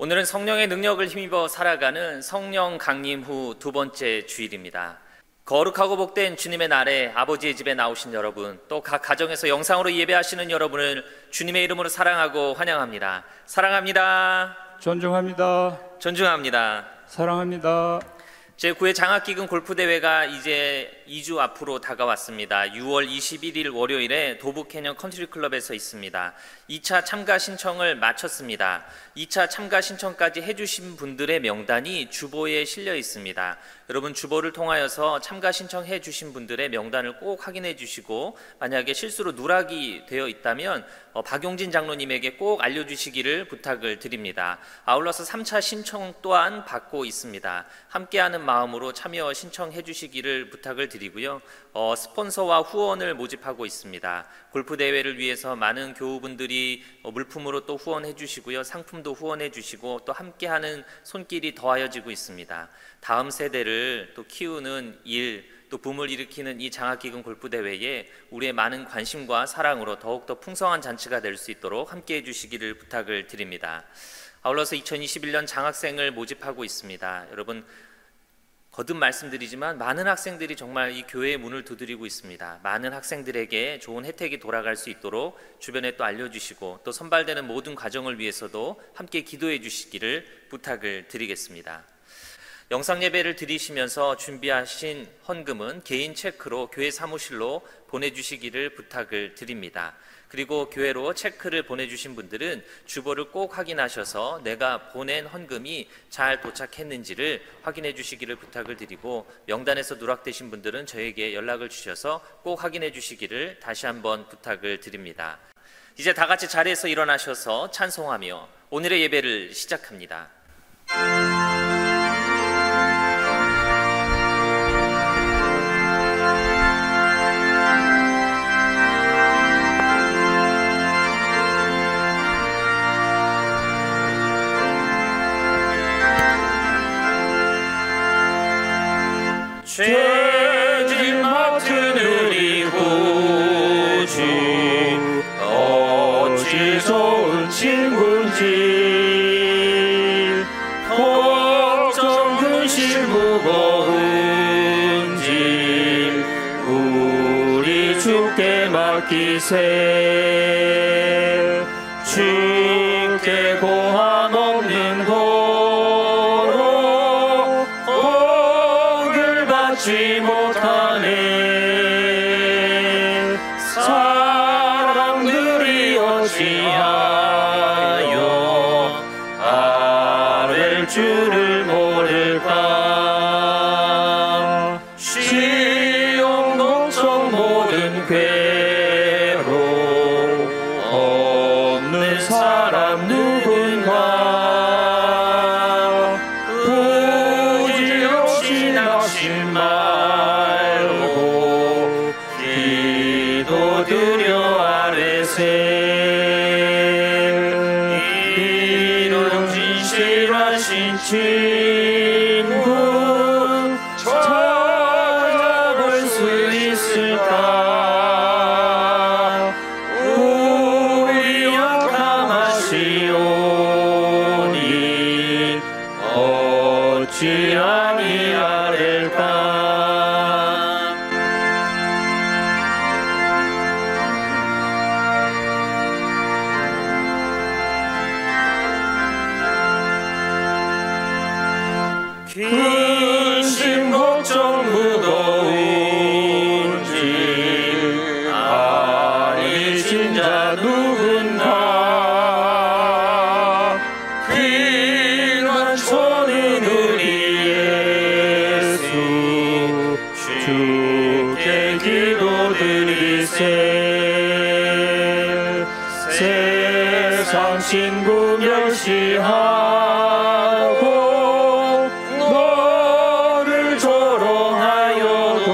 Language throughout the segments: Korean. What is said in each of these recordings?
오늘은 성령의 능력을 힘입어 살아가는 성령 강림 후 두 번째 주일입니다. 거룩하고 복된 주님의 날에 아버지의 집에 나오신 여러분, 또 각 가정에서 영상으로 예배하시는 여러분을 주님의 이름으로 사랑하고 환영합니다. 사랑합니다. 존중합니다. 존중합니다. 사랑합니다. 제9회 장학기금 골프대회가 이제 2주 앞으로 다가왔습니다. 6월 21일 월요일에 도북해녕 컨트리클럽에서 있습니다. 2차 참가 신청을 마쳤습니다. 2차 참가 신청까지 해주신 분들의 명단이 주보에 실려 있습니다. 여러분, 주보를 통하여서 참가 신청해 주신 분들의 명단을 꼭 확인해 주시고, 만약에 실수로 누락이 되어 있다면 박용진 장로님에게 꼭 알려주시기를 부탁을 드립니다. 아울러서 3차 신청 또한 받고 있습니다. 함께하는 마음으로 참여 신청해 주시기를 부탁을 드리고요. 스폰서와 후원을 모집하고 있습니다. 골프대회를 위해서 많은 교우분들이 물품으로 또 후원해 주시고요. 상품도 후원해 주시고, 또 함께하는 손길이 더하여지고 있습니다. 다음 세대를 또 키우는 일, 또 붐을 일으키는 이 장학기금 골프대회에 우리의 많은 관심과 사랑으로 더욱더 풍성한 잔치가 될 수 있도록 함께해 주시기를 부탁을 드립니다. 아울러서 2021년 장학생을 모집하고 있습니다. 여러분, 거듭 말씀드리지만 많은 학생들이 정말 이 교회의 문을 두드리고 있습니다. 많은 학생들에게 좋은 혜택이 돌아갈 수 있도록 주변에 또 알려주시고, 또 선발되는 모든 과정을 위해서도 함께 기도해 주시기를 부탁을 드리겠습니다. 영상 예배를 드리시면서 준비하신 헌금은 개인 체크로 교회 사무실로 보내주시기를 부탁을 드립니다. 그리고 교회로 체크를 보내주신 분들은 주보를 꼭 확인하셔서 내가 보낸 헌금이 잘 도착했는지를 확인해 주시기를 부탁을 드리고, 명단에서 누락되신 분들은 저에게 연락을 주셔서 꼭 확인해 주시기를 다시 한번 부탁을 드립니다. 이제 다 같이 자리에서 일어나셔서 찬송하며 오늘의 예배를 시작합니다. 죄짐 맡은 우리 구주 어찌 좋은 친구인지, 걱정 근심 무거운지 우리 주께 맡기세. 주께 고함 없는 도로 복을 받지 못하네. 사람들이 어찌하여 아랠 줄을 모를까. 시험 걱정 모든 괴로움 없는 사람 누군가. 부질 없이 낙심 말고 기도드려 아뢰세. 이런 진실하신 친구 찾아볼 수 있을까. 우리 약함하시오니 어찌 아니하릴까. 근심 걱정 무거운지 아니신 자 누군가. 피난처는 우리 예수 주께 기도드리세. 세상 친구 멸시하고 너를 조롱하여도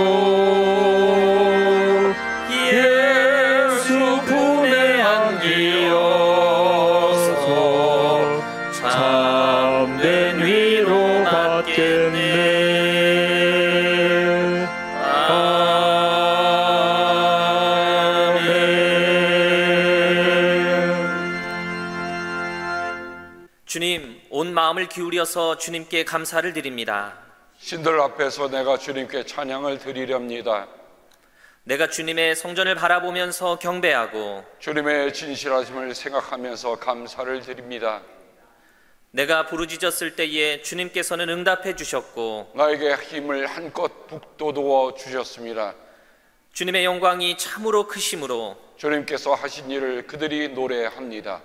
예수 품에 안기어서 참된 위로 받겠네. 아멘. 주님, 오늘 기울여서 주님께 감사를 드립니다. 신들 앞에서 내가 주님께 찬양을 드리렵니다. 내가 주님의 성전을 바라보면서 경배하고 주님의 진실하심을 생각하면서 감사를 드립니다. 내가 부르짖었을 때에 주님께서는 응답해 주셨고 나에게 힘을 한껏 북돋워 주셨습니다. 주님의 영광이 참으로 크심으로 주님께서 하신 일을 그들이 노래합니다.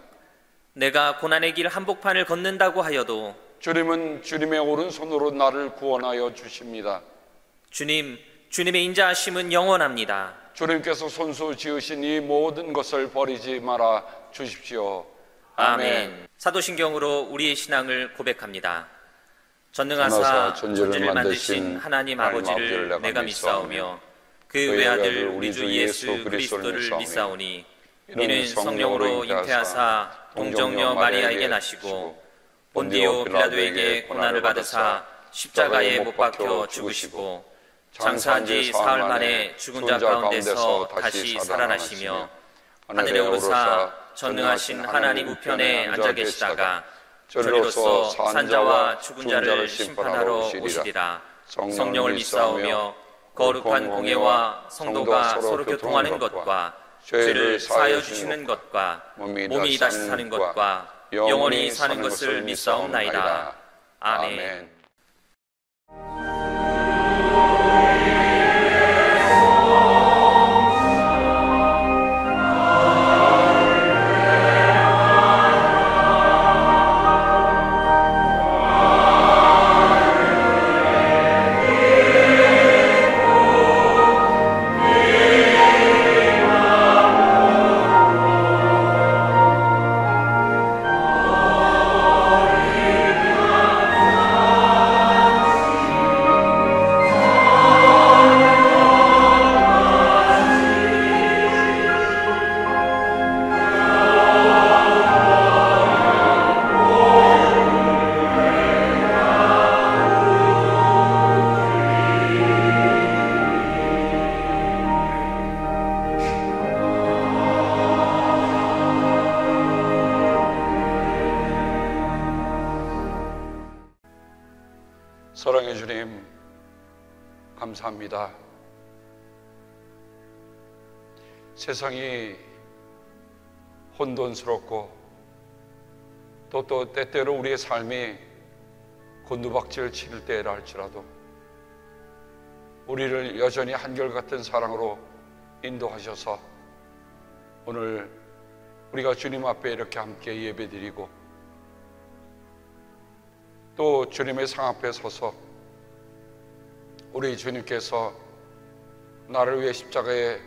내가 고난의 길 한복판을 걷는다고 하여도 주님은 주님의 오른손으로 나를 구원하여 주십니다. 주님의 인자하심은 영원합니다. 주님께서 손수 지으신 이 모든 것을 버리지 말아 주십시오. 아멘. 사도신경으로 우리의 신앙을 고백합니다. 전능하사 천지를 만드신 하나님 아버지를 내가 믿사오며 그 외아들 우리 주 예수 그리스도를 믿사오니 이는 성령으로 잉태하사 동정녀 마리아에게 나시고 본디오 빌라도에게 고난을 받으사 십자가에 못 박혀 죽으시고 장사한 지 사흘 만에 죽은 자 가운데서 다시 살아나시며 하늘에 오르사 전능하신 하나님 우편에 앉아 계시다가 저리로서 산자와 죽은 자를 심판하러 오시리라. 성령을 믿사오며 거룩한 공예와 성도가 서로 교통하는 것과 죄를 사하여 주시는 것과 몸이 다시 사는 것과 영원히 사는 것을 믿사옵나이다. 아멘. 사랑해 주님, 감사합니다. 세상이 혼돈스럽고 또 때때로 우리의 삶이 곤두박질 칠 때라 할지라도 우리를 여전히 한결같은 사랑으로 인도하셔서 오늘 우리가 주님 앞에 이렇게 함께 예배드리고 또 주님의 상 앞에 서서 우리 주님께서 나를 위해 십자가에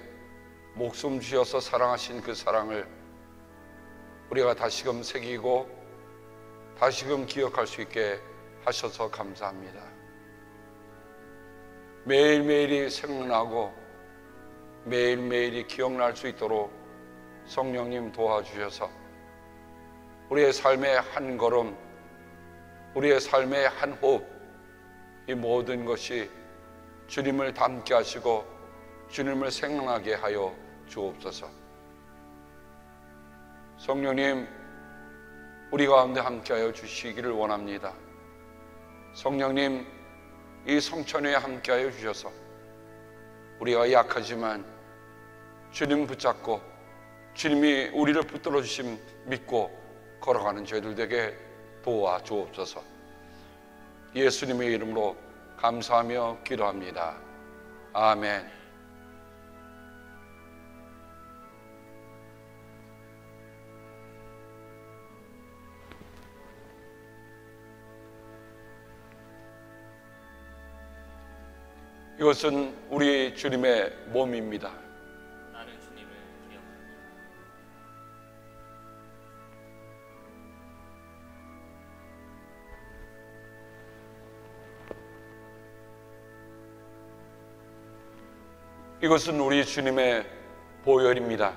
목숨 주셔서 사랑하신 그 사랑을 우리가 다시금 새기고 다시금 기억할 수 있게 하셔서 감사합니다. 매일매일이 생각나고 매일매일이 기억날 수 있도록 성령님 도와주셔서 우리의 삶의 한 걸음, 우리의 삶의 한 호흡, 이 모든 것이 주님을 닮게 하시고 주님을 생각나게 하여 주옵소서. 성령님, 우리 가운데 함께하여 주시기를 원합니다. 성령님, 이 성천에 함께하여 주셔서 우리가 약하지만 주님 붙잡고 주님이 우리를 붙들어 주심 믿고 걸어가는 저희들 되게 도와 주옵소서. 예수님의 이름으로 감사하며 기도합니다. 아멘. 이것은 우리 주님의 몸입니다. 나는 주님을 기억합니다. 이것은 우리 주님의 보혈입니다.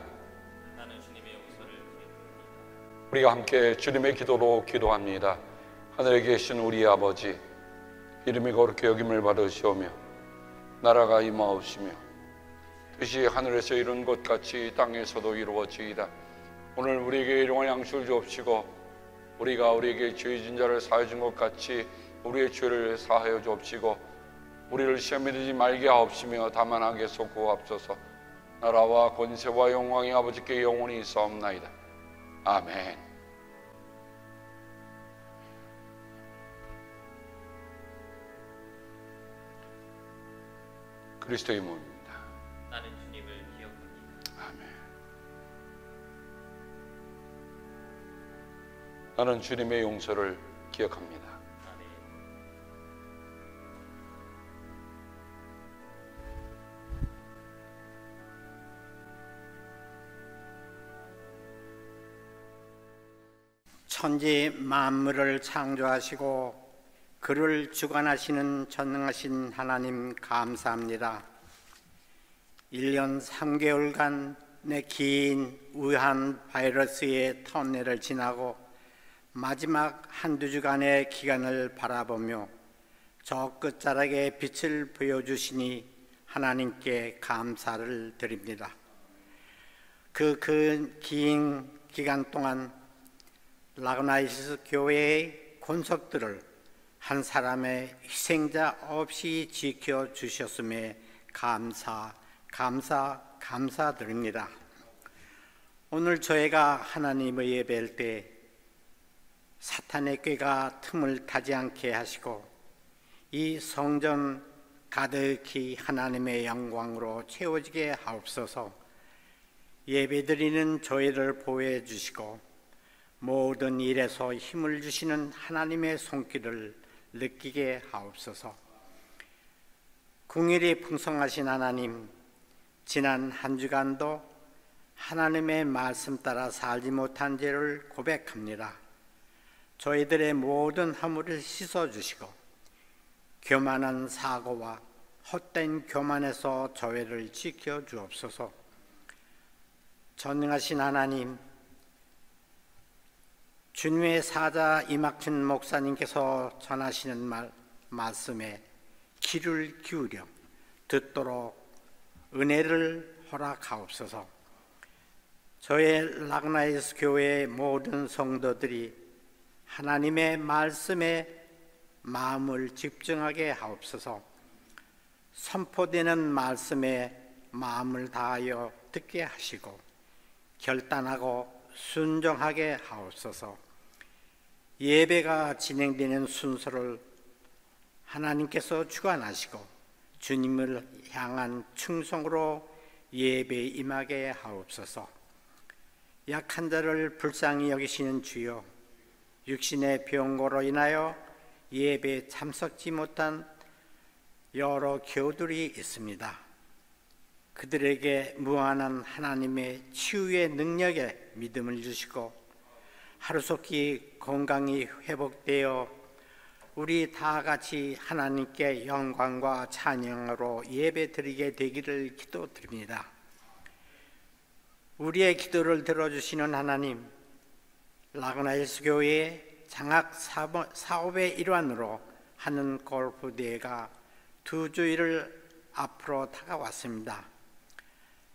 나는 주님의 용서를 기억합니다. 우리가 함께 주님의 기도로 기도합니다. 하늘에 계신 우리 아버지, 이름이 거룩히 여김을 받으시오며 나라가 임하옵시며 뜻이 하늘에서 이룬 것 같이 땅에서도 이루어지이다. 오늘 우리에게 일용할 양식을 주옵시고 우리가 우리에게 죄 진 자를 사하여 준 것 같이 우리의 죄를 사하여 주옵시고 우리를 시험에 들지 말게 하옵시며 다만 악에서 구하옵소서. 나라와 권세와 영광이 아버지께 영원히 있사옵나이다. 아멘. 그리스도의 몸입니다. 나는 주님을 기억합니다. 아멘. 나는 주님의 용서를 기억합니다. 아멘. 천지 만물을 창조하시고 그를 주관하시는 전능하신 하나님 감사합니다. 1년 3개월간 내 긴 우한 바이러스의 터널을 지나고 마지막 한두 주간의 기간을 바라보며 저 끝자락에 빛을 보여주시니 하나님께 감사를 드립니다. 그 긴 기간 동안 라그나이스 교회의 권속들을 한 사람의 희생자 없이 지켜주셨음에 감사드립니다. 오늘 저희가 하나님의 예배할 때 사탄의 꾀가 틈을 타지 않게 하시고 이 성전 가득히 하나님의 영광으로 채워지게 하옵소서. 예배드리는 저희를 보호해 주시고 모든 일에서 힘을 주시는 하나님의 손길을 느끼게 하옵소서. 긍휼이 풍성하신 하나님, 지난 한 주간도 하나님의 말씀 따라 살지 못한 죄를 고백합니다. 저희들의 모든 허물을 씻어주시고 교만한 사고와 헛된 교만에서 저희를 지켜주옵소서. 전능하신 하나님, 주님의 사자 이막춘 목사님께서 전하시는 말씀에 귀를 기울여 듣도록 은혜를 허락하옵소서. 저의 라그나이스 교회의 모든 성도들이 하나님의 말씀에 마음을 집중하게 하옵소서. 선포되는 말씀에 마음을 다하여 듣게 하시고 결단하고 순종하게 하옵소서. 예배가 진행되는 순서를 하나님께서 주관하시고 주님을 향한 충성으로 예배에 임하게 하옵소서. 약한 자를 불쌍히 여기시는 주여, 육신의 병고로 인하여 예배에 참석지 못한 여러 교우들이 있습니다. 그들에게 무한한 하나님의 치유의 능력에 믿음을 주시고 하루속히 건강이 회복되어 우리 다 같이 하나님께 영광과 찬양으로 예배드리게 되기를 기도드립니다. 우리의 기도를 들어주시는 하나님, 라그나이스 교회의 장학 사업의 일환으로 하는 골프 대회가 2주일을 앞으로 다가왔습니다.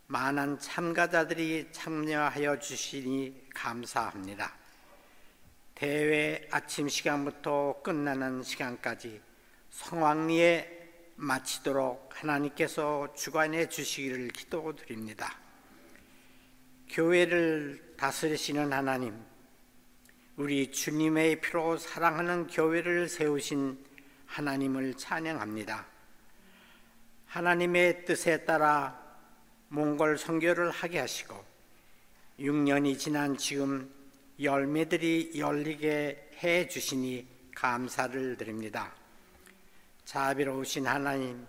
많은 참가자들이 참여하여 주시니 감사합니다. 대회 아침 시간부터 끝나는 시간까지 성황리에 마치도록 하나님께서 주관해 주시기를 기도드립니다. 교회를 다스리시는 하나님, 우리 주님의 피로 사랑하는 교회를 세우신 하나님을 찬양합니다. 하나님의 뜻에 따라 몽골 선교를 하게 하시고 6년이 지난 지금 열매들이 열리게 해 주시니 감사를 드립니다. 자비로우신 하나님,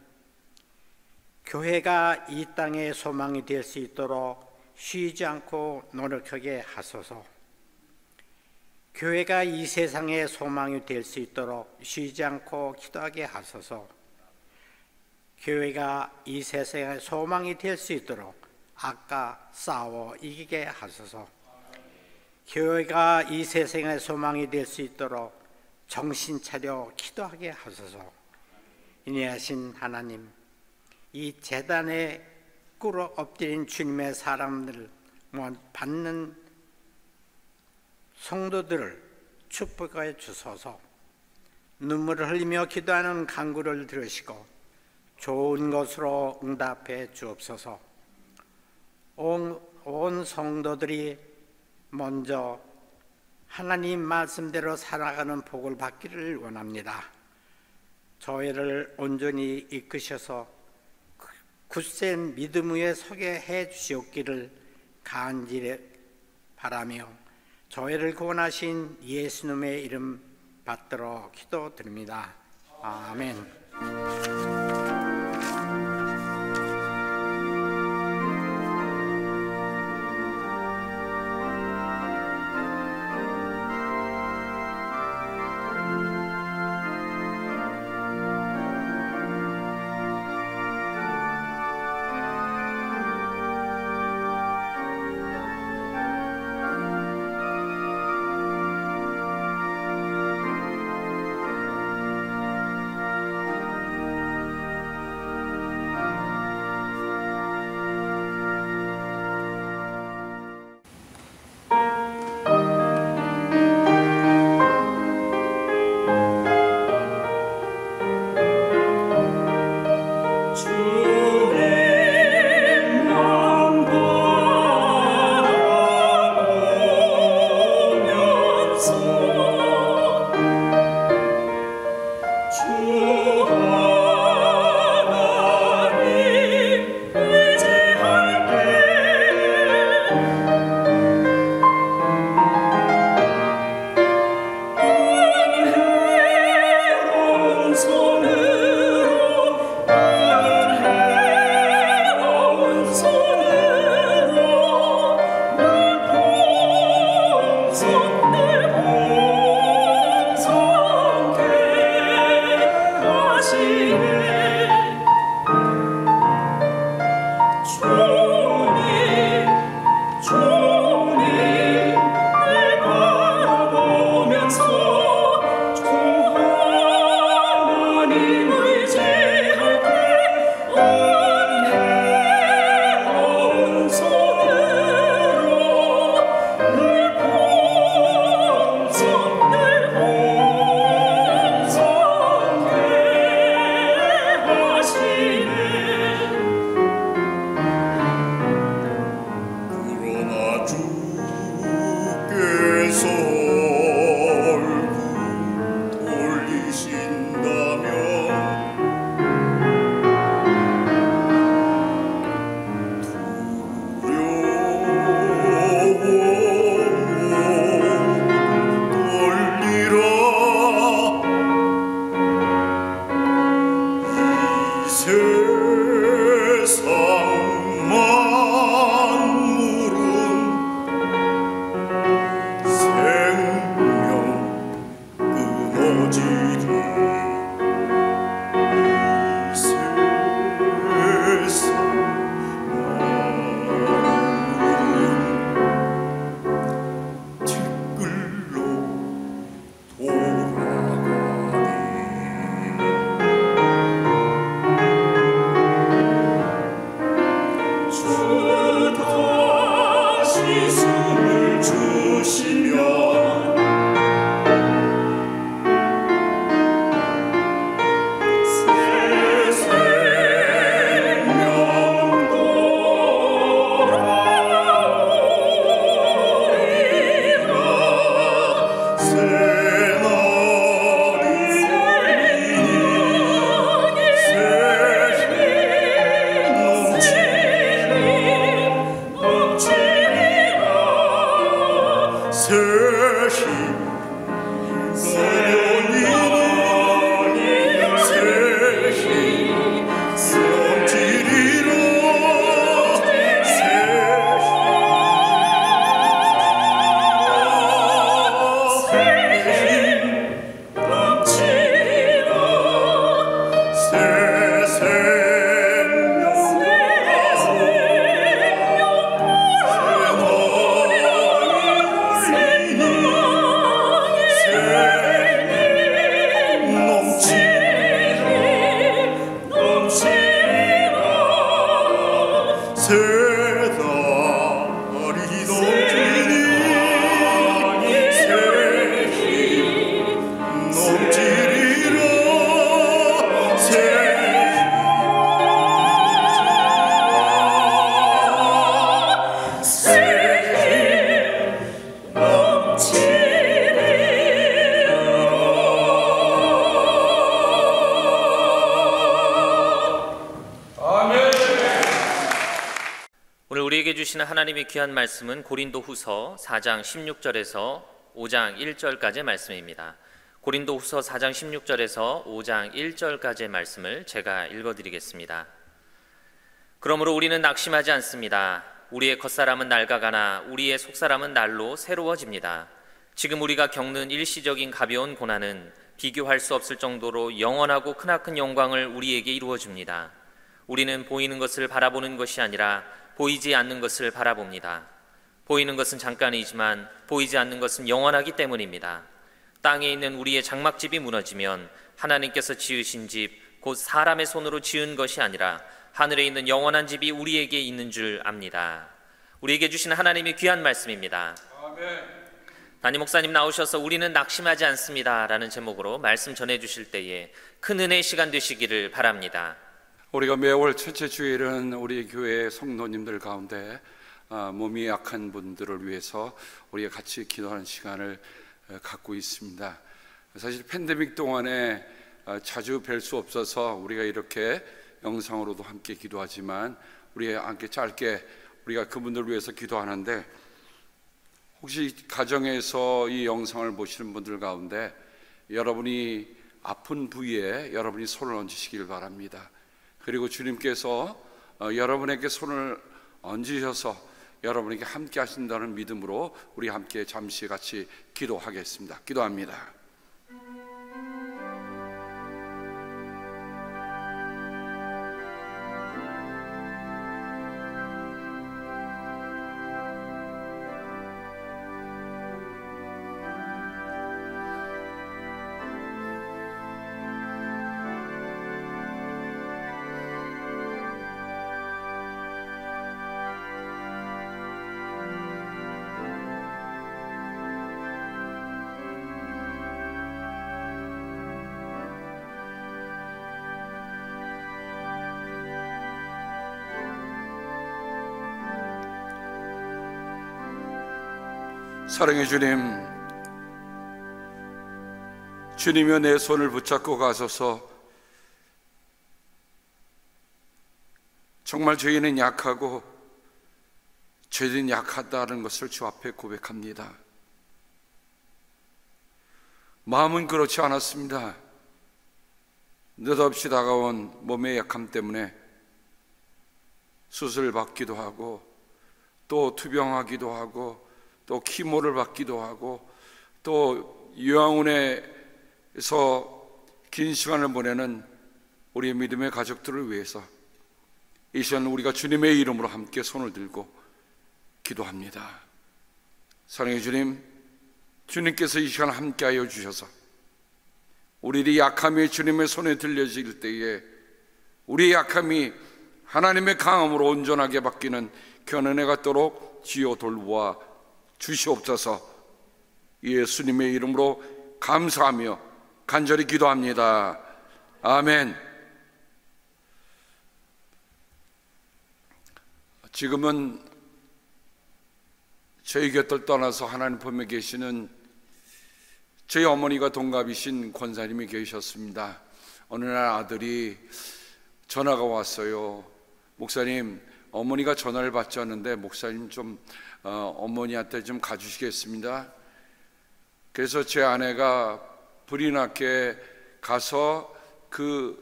교회가 이 땅의 소망이 될 수 있도록 쉬지 않고 노력하게 하소서. 교회가 이 세상의 소망이 될 수 있도록 쉬지 않고 기도하게 하소서. 교회가 이 세상의 소망이 될 수 있도록 악과 싸워 이기게 하소서. 교회가 이 세상의 소망이 될 수 있도록 정신 차려 기도하게 하소서. 인내하신 하나님, 이 제단에 꿇어 엎드린 주님의 사람들을 받는 성도들을 축복해 주소서. 눈물을 흘리며 기도하는 간구를 들으시고 좋은 것으로 응답해 주옵소서. 온 성도들이 먼저 하나님 말씀대로 살아가는 복을 받기를 원합니다. 저희를 온전히 이끄셔서 굳센 믿음 위에 서게 해 주시옵기를 간절히 바라며 저희를 구원하신 예수님의 이름 받들어 기도드립니다. 아멘. 우리에게 주시는 하나님의 귀한 말씀은 고린도후서 4장 16절에서 5장 1절까지의 말씀입니다. 고린도후서 4장 16절에서 5장 1절까지의 말씀을 제가 읽어드리겠습니다. 그러므로 우리는 낙심하지 않습니다. 우리의 겉사람은 낡아가나 우리의 속사람은 날로 새로워집니다. 지금 우리가 겪는 일시적인 가벼운 고난은 비교할 수 없을 정도로 영원하고 크나큰 영광을 우리에게 이루어 줍니다. 우리는 보이는 것을 바라보는 것이 아니라 보이지 않는 것을 바라봅니다. 보이는 것은 잠깐이지만 보이지 않는 것은 영원하기 때문입니다. 땅에 있는 우리의 장막집이 무너지면 하나님께서 지으신 집, 곧 사람의 손으로 지은 것이 아니라 하늘에 있는 영원한 집이 우리에게 있는 줄 압니다. 우리에게 주시는 하나님의 귀한 말씀입니다. 아멘. 담임 목사님 나오셔서 우리는 낙심하지 않습니다 라는 제목으로 말씀 전해주실 때에 큰 은혜의 시간 되시기를 바랍니다. 우리가 매월 첫째 주일은 우리 교회 성도님들 가운데 몸이 약한 분들을 위해서 우리가 같이 기도하는 시간을 갖고 있습니다. 사실 팬데믹 동안에 자주 뵐 수 없어서 우리가 이렇게 영상으로도 함께 기도하지만 우리가 함께 짧게 우리가 그분들을 위해서 기도하는데, 혹시 가정에서 이 영상을 보시는 분들 가운데 여러분이 아픈 부위에 여러분이 손을 얹으시길 바랍니다. 그리고 주님께서 여러분에게 손을 얹으셔서 여러분에게 함께 하신다는 믿음으로 우리 함께 잠시 같이 기도하겠습니다. 기도합니다. 사랑의 주님, 주님이여 내 손을 붙잡고 가소서. 정말 저희는 약하고 저희는 약하다는 것을 주 앞에 고백합니다. 마음은 그렇지 않았습니다. 느닷없이 다가온 몸의 약함 때문에 수술을 받기도 하고 또 투병하기도 하고 또 키모를 받기도 하고 또 요양원에서 긴 시간을 보내는 우리의 믿음의 가족들을 위해서 이 시간 우리가 주님의 이름으로 함께 손을 들고 기도합니다. 사랑의 주님, 주님께서 이 시간 함께하여 주셔서 우리의 약함이 주님의 손에 들려질 때에 우리의 약함이 하나님의 강함으로 온전하게 바뀌는 견은혜 갖도록 지어 돌보아 주시옵소서. 예수님의 이름으로 감사하며 간절히 기도합니다. 아멘. 지금은 저희 곁을 떠나서 하나님 품에 계시는 저희 어머니가 동갑이신 권사님이 계셨습니다. 어느 날 아들이 전화가 왔어요. 목사님, 어머니가 전화를 받지 않는데 목사님 좀 어머니한테 좀 가주시겠습니다. 그래서 제 아내가 불이 나게 가서 그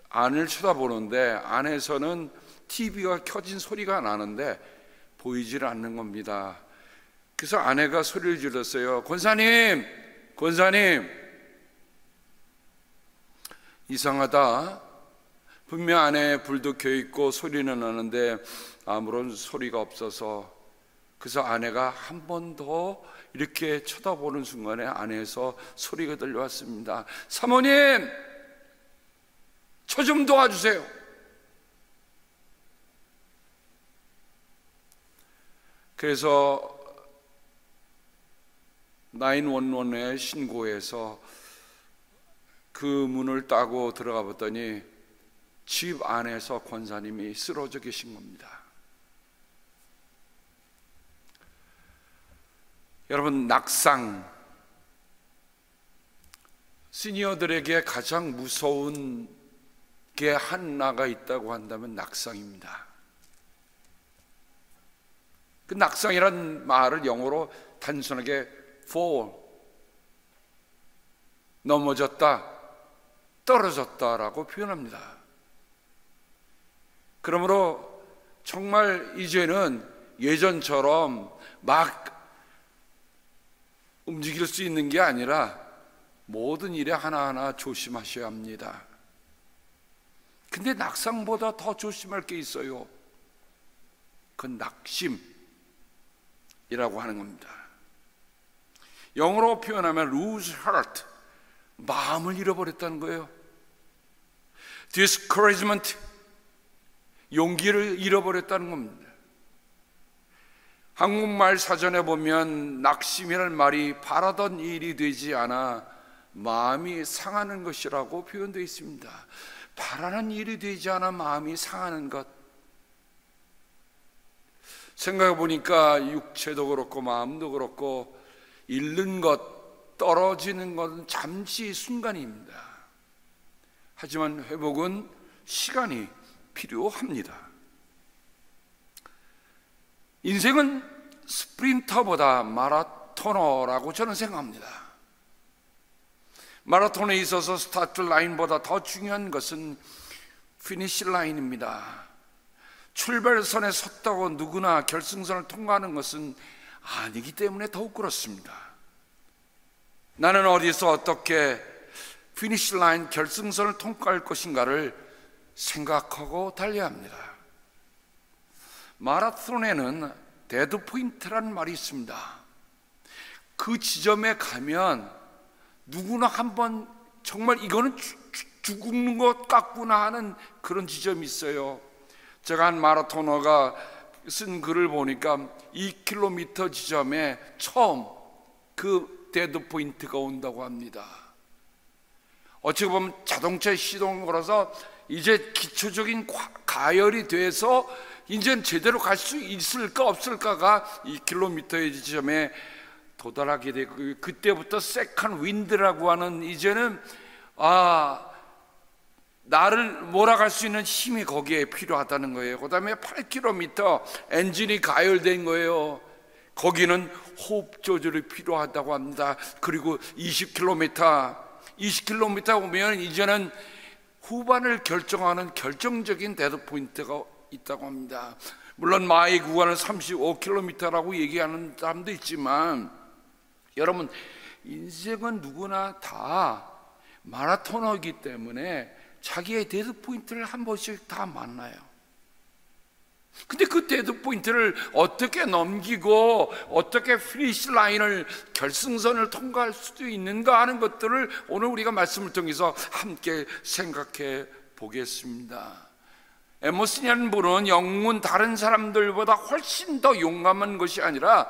안을 쳐다보는데 안에서는 TV가 켜진 소리가 나는데 보이질 않는 겁니다. 그래서 아내가 소리를 질렀어요. 권사님, 권사님, 이상하다. 분명 안에 불도 켜있고 소리는 나는데 아무런 소리가 없어서, 그래서 아내가 한 번 더 이렇게 쳐다보는 순간에 안에서 소리가 들려왔습니다. 사모님, 저 좀 도와주세요. 그래서 911에 신고해서 그 문을 따고 들어가 봤더니 집 안에서 권사님이 쓰러져 계신 겁니다. 여러분, 낙상, 시니어들에게 가장 무서운 게 하나가 있다고 한다면 낙상입니다. 그 낙상이란 말을 영어로 단순하게 fall, 넘어졌다, 떨어졌다라고 표현합니다. 그러므로 정말 이제는 예전처럼 막 움직일 수 있는 게 아니라 모든 일에 하나하나 조심하셔야 합니다. 근데 낙상보다 더 조심할 게 있어요. 그건 낙심이라고 하는 겁니다. 영어로 표현하면 lose heart, 마음을 잃어버렸다는 거예요. discouragement, 용기를 잃어버렸다는 겁니다. 한국말 사전에 보면 낙심이라는 말이 바라던 일이 되지 않아 마음이 상하는 것이라고 표현되어 있습니다. 바라는 일이 되지 않아 마음이 상하는 것. 생각해 보니까 육체도 그렇고 마음도 그렇고 잃는 것, 떨어지는 것은 잠시 순간입니다. 하지만 회복은 시간이 필요합니다. 인생은 스프린터보다 마라토너라고 저는 생각합니다. 마라톤에 있어서 스타트 라인보다 더 중요한 것은 피니시 라인입니다. 출발선에 섰다고 누구나 결승선을 통과하는 것은 아니기 때문에 더욱 그렇습니다. 나는 어디서 어떻게 피니시 라인 결승선을 통과할 것인가를 생각하고 달려야 합니다. 마라톤에는 데드 포인트라는 말이 있습니다. 그 지점에 가면 누구나 한번 정말 이거는 죽는 것 같구나 하는 그런 지점이 있어요. 제가 한 마라토너가 쓴 글을 보니까 2km 지점에 처음 그 데드 포인트가 온다고 합니다. 어찌 보면 자동차 시동을 걸어서 이제 기초적인 가열이 돼서 이제 제대로 갈 수 있을까 없을까가 2km의 지점에 도달하게 되고, 그때부터 세컨 윈드라고 하는 이제는 나를 몰아갈 수 있는 힘이 거기에 필요하다는 거예요. 그 다음에 8km 엔진이 가열된 거예요. 거기는 호흡 조절이 필요하다고 합니다. 그리고 20km 오면 이제는 후반을 결정하는 결정적인 데드 포인트가 있다고 합니다. 물론 마일 구간은 35km라고 얘기하는 사람도 있지만, 여러분, 인생은 누구나 다 마라토너이기 때문에 자기의 데드 포인트를 한 번씩 다 만나요. 근데 그 데드 포인트를 어떻게 넘기고 어떻게 피니시 라인을, 결승선을 통과할 수도 있는가 하는 것들을 오늘 우리가 말씀을 통해서 함께 생각해 보겠습니다. 에머슨이라는 분은 영문 다른 사람들보다 훨씬 더 용감한 것이 아니라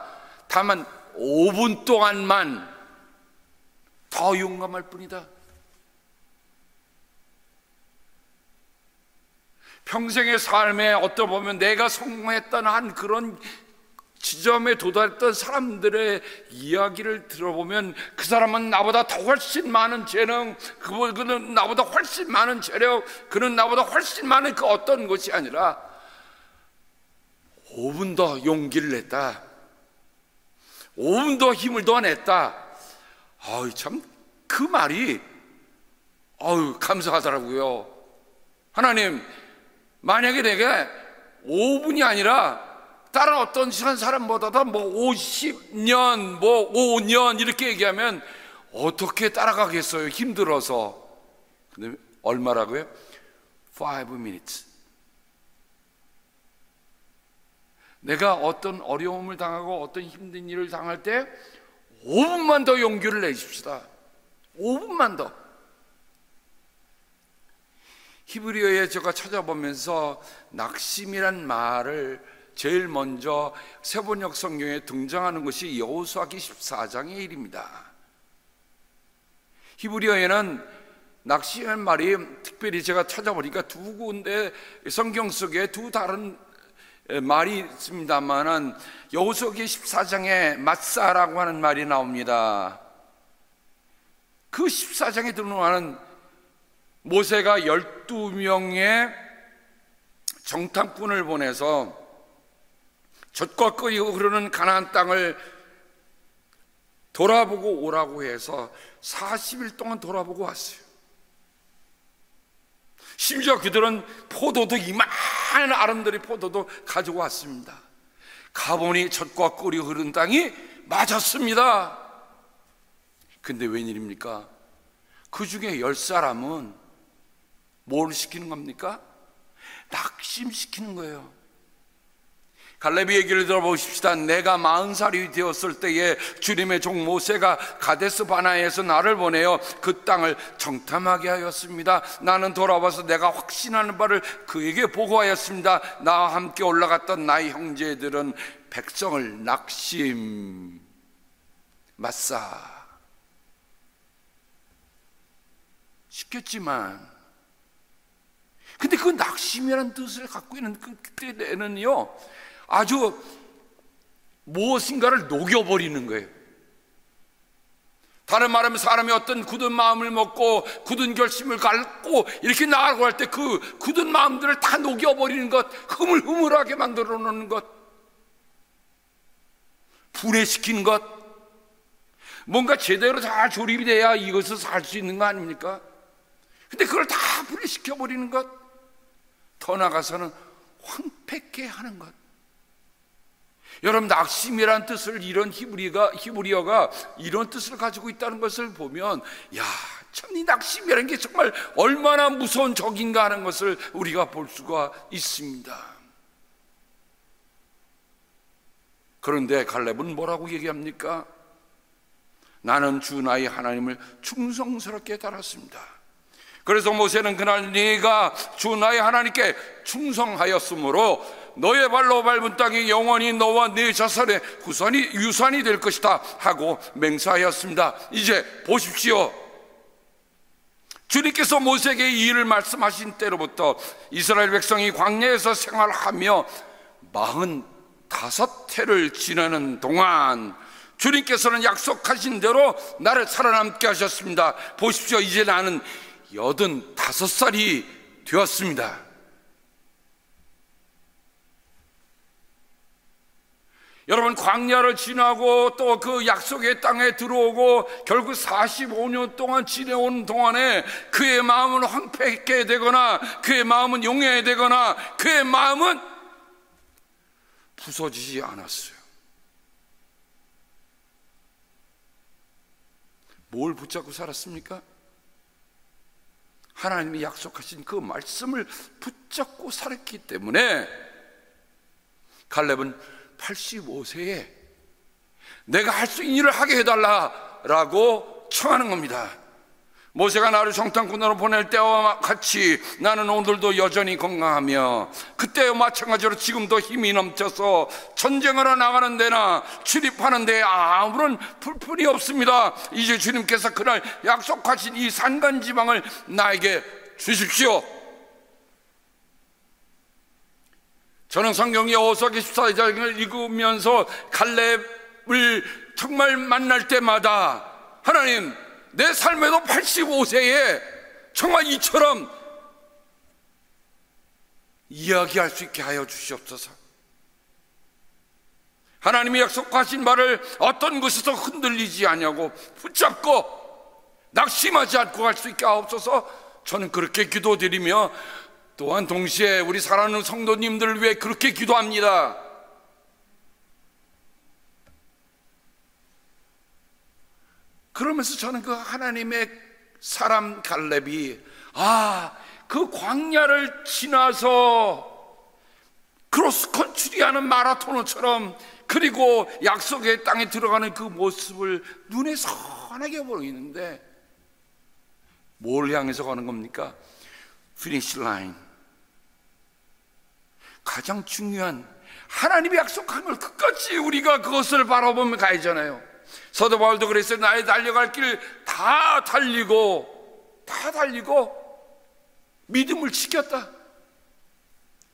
다만 5분 동안만 더 용감할 뿐이다. 평생의 삶에 어떠 보면 내가 성공했다는 한 그런 지점에 도달했던 사람들의 이야기를 들어보면 그 사람은 나보다 더 훨씬 많은 재능, 그는 나보다 훨씬 많은 재력, 그는 나보다 훨씬 많은 그 어떤 것이 아니라 5분 더 용기를 냈다, 5분 더 힘을 더 냈다. 참 그 말이 감사하더라고요. 하나님, 만약에 내가 5분이 아니라 다른 어떤 사람보다 뭐 50년, 뭐 5년 이렇게 얘기하면 어떻게 따라가겠어요? 힘들어서. 근데 얼마라고요? 5 minutes. 내가 어떤 어려움을 당하고 어떤 힘든 일을 당할 때 5분만 더 용기를 내십시다. 5분만 더. 히브리어에 제가 찾아보면서 낙심이란 말을 제일 먼저 세번역 성경에 등장하는 것이 여호수아기 14장의 일입니다. 히브리어에는 낙심이라는 말이 특별히 제가 찾아보니까 두 군데 성경 속에 두 다른 말이 있습니다만은 여호수아기 14장에 마사라고 하는 말이 나옵니다. 그 14장에 들어가는 모세가 12명의 정탐꾼을 보내서 젖과 꿀이 흐르는 가나안 땅을 돌아보고 오라고 해서 40일 동안 돌아보고 왔어요. 심지어 그들은 포도도, 이만한 아름드리 포도도 가지고 왔습니다. 가보니 젖과 꿀이 흐르는 땅이 맞았습니다. 근데 웬일입니까? 그 중에 10사람은 뭘 시키는 겁니까? 낙심시키는 거예요. 갈렙의 얘기를 들어보십시다. 내가 40살이 되었을 때에 주님의 종 모세가 가데스 바나에서 나를 보내어 그 땅을 정탐하게 하였습니다. 나는 돌아와서 내가 확신하는 바를 그에게 보고하였습니다. 나와 함께 올라갔던 나의 형제들은 백성을 낙심 맞사 시켰지만, 근데 그 낙심이라는 뜻을 갖고 있는 그때는요, 아주 무엇인가를 녹여버리는 거예요. 다른 말하면 사람이 어떤 굳은 마음을 먹고 굳은 결심을 갖고 이렇게 나아가고 할 때 그 굳은 마음들을 다 녹여버리는 것, 흐물흐물하게 만들어 놓는 것, 분해시키는 것, 뭔가 제대로 잘 조립이 돼야 이것을 살 수 있는 거 아닙니까? 근데 그걸 다 분해시켜버리는 것, 더 나아가서는 황폐케 하는 것. 여러분, 낙심이라는 뜻을, 이런 히브리어가 이런 뜻을 가지고 있다는 것을 보면, 야, 참 이 낙심이라는 게 정말 얼마나 무서운 적인가 하는 것을 우리가 볼 수가 있습니다. 그런데 갈렙은 뭐라고 얘기합니까? 나는 주 나의 하나님을 충성스럽게 따랐습니다. 그래서 모세는 그날 네가 주 나의 하나님께 충성하였으므로 너의 발로 밟은 땅이 영원히 너와 네 자손의 유산이 될 것이다 하고 맹세하였습니다. 이제 보십시오. 주님께서 모세에게 이 일을 말씀하신 때로부터 이스라엘 백성이 광야에서 생활하며 45해를 지나는 동안 주님께서는 약속하신 대로 나를 살아남게 하셨습니다. 보십시오. 이제 나는 85살이 되었습니다. 여러분, 광야를 지나고 또 그 약속의 땅에 들어오고 결국 45년 동안 지내온 동안에 그의 마음은 황폐하게 되거나 그의 마음은 용해되거나 그의 마음은 부서지지 않았어요. 뭘 붙잡고 살았습니까? 하나님이 약속하신 그 말씀을 붙잡고 살았기 때문에 갈렙은 85세에 내가 할 수 있는 일을 하게 해달라라고 청하는 겁니다. 모세가 나를 정탐꾼으로 보낼 때와 같이 나는 오늘도 여전히 건강하며 그때와 마찬가지로 지금도 힘이 넘쳐서 전쟁하러 나가는 데나 출입하는 데에 아무런 불편이 없습니다. 이제 주님께서 그날 약속하신 이 산간지방을 나에게 주십시오. 저는 성경 여호수아 14장을 읽으면서 갈렙을 정말 만날 때마다 하나님, 내 삶에도 85세에 정말 이처럼 이야기할 수 있게 하여 주시옵소서. 하나님이 약속하신 바를 어떤 것에서 흔들리지 않냐고 붙잡고 낙심하지 않고 갈 수 있게 하옵소서. 저는 그렇게 기도드리며 또한 동시에 우리 사랑하는 성도님들을 위해 그렇게 기도합니다. 그러면서 저는 그 하나님의 사람 갈렙이 그 광야를 지나서 크로스컨트리 하는 마라토너처럼 그리고 약속의 땅에 들어가는 그 모습을 눈에 선하게 보이는데 뭘 향해서 가는 겁니까? 피니시 라인. 가장 중요한 하나님의 약속한 걸 끝까지 우리가 그것을 바라보며 가야잖아요. 사도 바울도 그랬어요. 나의 달려갈 길 다 달리고 믿음을 지켰다.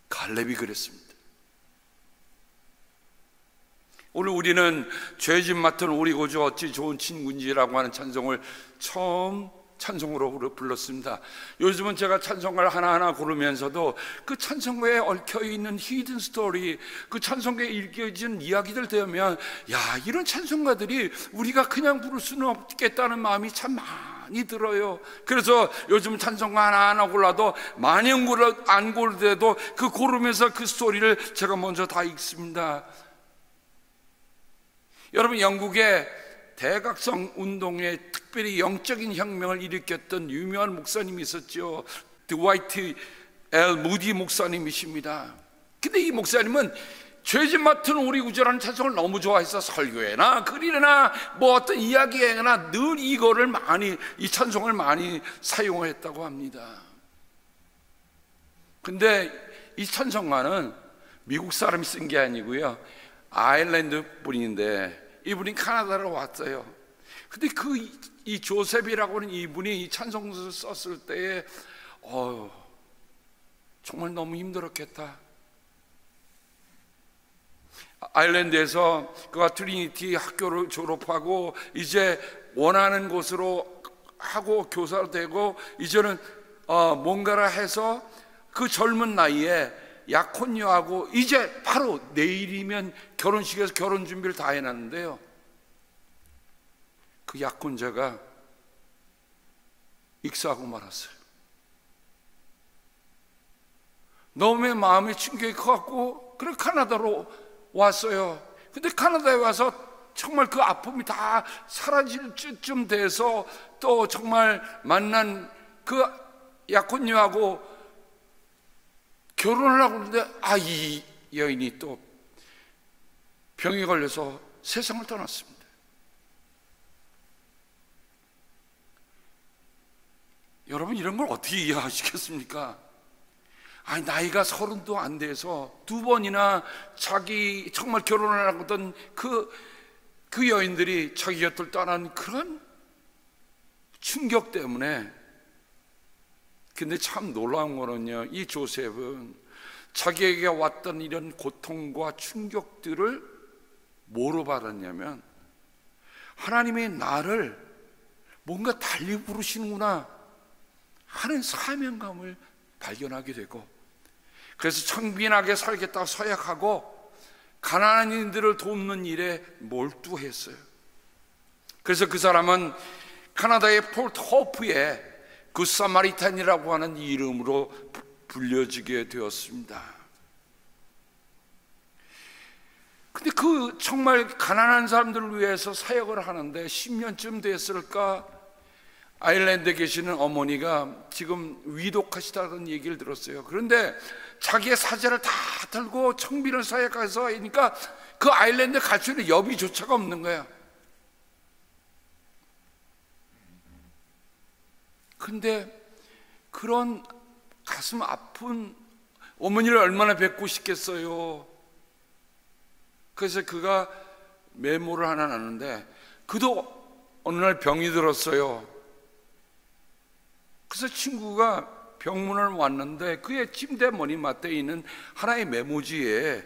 갈렙이 그랬습니다. 오늘 우리는 죄짐 맡은 우리 구주 어찌 좋은 친구인지라고 하는 찬송을 처음 찬송으로 불렀습니다. 요즘은 제가 찬송가를 하나하나 고르면서도 그 찬송가에 얽혀있는 히든 스토리, 그 찬송가에 읽혀진 이야기들 되면 야, 이런 찬송가들이 우리가 그냥 부를 수는 없겠다는 마음이 참 많이 들어요. 그래서 요즘 찬송가 하나하나 골라도 만연 안 고르더라도 그 고르면서 그 스토리를 제가 먼저 다 읽습니다. 여러분, 영국의 대각성 운동에 특별히 영적인 혁명을 일으켰던 유명한 목사님이 있었죠. 드와이트 L. 무디 목사님이십니다. 근데 이 목사님은 죄짐 맡은 우리 구주라는 찬송을 너무 좋아해서 설교회나 글이나 뭐 어떤 이야기회나 늘 이거를 이 찬송을 많이 사용했다고 합니다. 근데 이 찬송가는 미국 사람이 쓴 게 아니고요, 아일랜드 분인데 이분이 카나다로 왔어요. 근데 이 조셉이라고 하는 이분이 이 찬송가를 썼을 때에 정말 너무 힘들었겠다. 아일랜드에서 그가 트리니티 학교를 졸업하고 이제 원하는 곳으로 하고 교사로 되고 이제는 뭔가를 해서 그 젊은 나이에 약혼녀하고 이제 바로 내일이면 결혼식에서 결혼 준비를 다 해놨는데요, 그 약혼자가 익사하고 말았어요. 너무 마음의 충격이 커갖고 그래 카나다로 왔어요. 근데 카나다에 와서 정말 그 아픔이 다 사라질 쯤 돼서 또 정말 만난 그 약혼녀하고 결혼을 하고 있는데 이 여인이 또 병에 걸려서 세상을 떠났습니다. 여러분, 이런 걸 어떻게 이해하시겠습니까? 나이가 30도 안 돼서 2번이나 자기 정말 결혼을 하던 그 여인들이 자기 곁을 떠난 그런 충격 때문에. 근데 참 놀라운 거는요, 이 조셉은 자기에게 왔던 이런 고통과 충격들을 뭐로 받았냐면, 하나님의 나를 뭔가 달리 부르시는구나 하는 사명감을 발견하게 되고, 그래서 청빈하게 살겠다고 서약하고 가나안인들을 돕는 일에 몰두했어요. 그래서 그 사람은 카나다의 폴트 호프에 굿 사마리탄이라고 하는 이름으로 불려지게 되었습니다. 근데 그 정말 가난한 사람들을 위해서 사역을 하는데 10년쯤 됐을까, 아일랜드에 계시는 어머니가 지금 위독하시다는 얘기를 들었어요. 그런데 자기의 사제를 다 들고 청빈을 사역해서 하니까 그 아일랜드에 갈 수 있는 여비조차가 없는 거야. 근데 그런 가슴 아픈 어머니를 얼마나 뵙고 싶겠어요. 그래서 그가 메모를 하나 놨는데, 그도 어느 날 병이 들었어요. 그래서 친구가 병문을 왔는데 그의 침대 머리맡에 있는 하나의 메모지에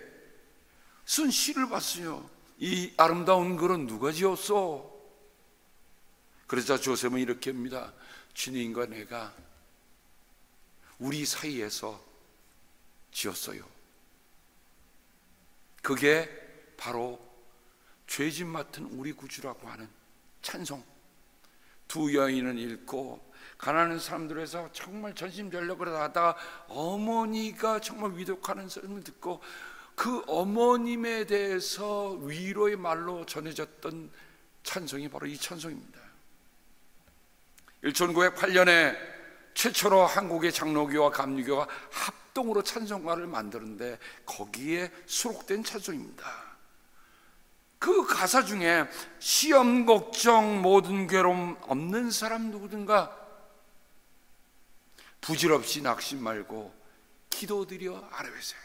쓴 시를 봤어요. 이 아름다운 글은 누가 지었어? 그러자 조셉은 이렇게 합니다. 주님과 내가 우리 사이에서 지었어요. 그게 바로 죄짐 맡은 우리 구주라고 하는 찬송. 두 여인은 읽고 가난한 사람들에서 정말 전심전력을 하다가 어머니가 정말 위독하는 소리를 듣고 그 어머님에 대해서 위로의 말로 전해졌던 찬송이 바로 이 찬송입니다. 1908년에 최초로 한국의 장로교와 감리교가 합동으로 찬송가를 만드는데 거기에 수록된 찬송입니다. 그 가사 중에 시험 걱정 모든 괴로움 없는 사람 누구든가 부질없이 낙심 말고 기도드려 아뢰세.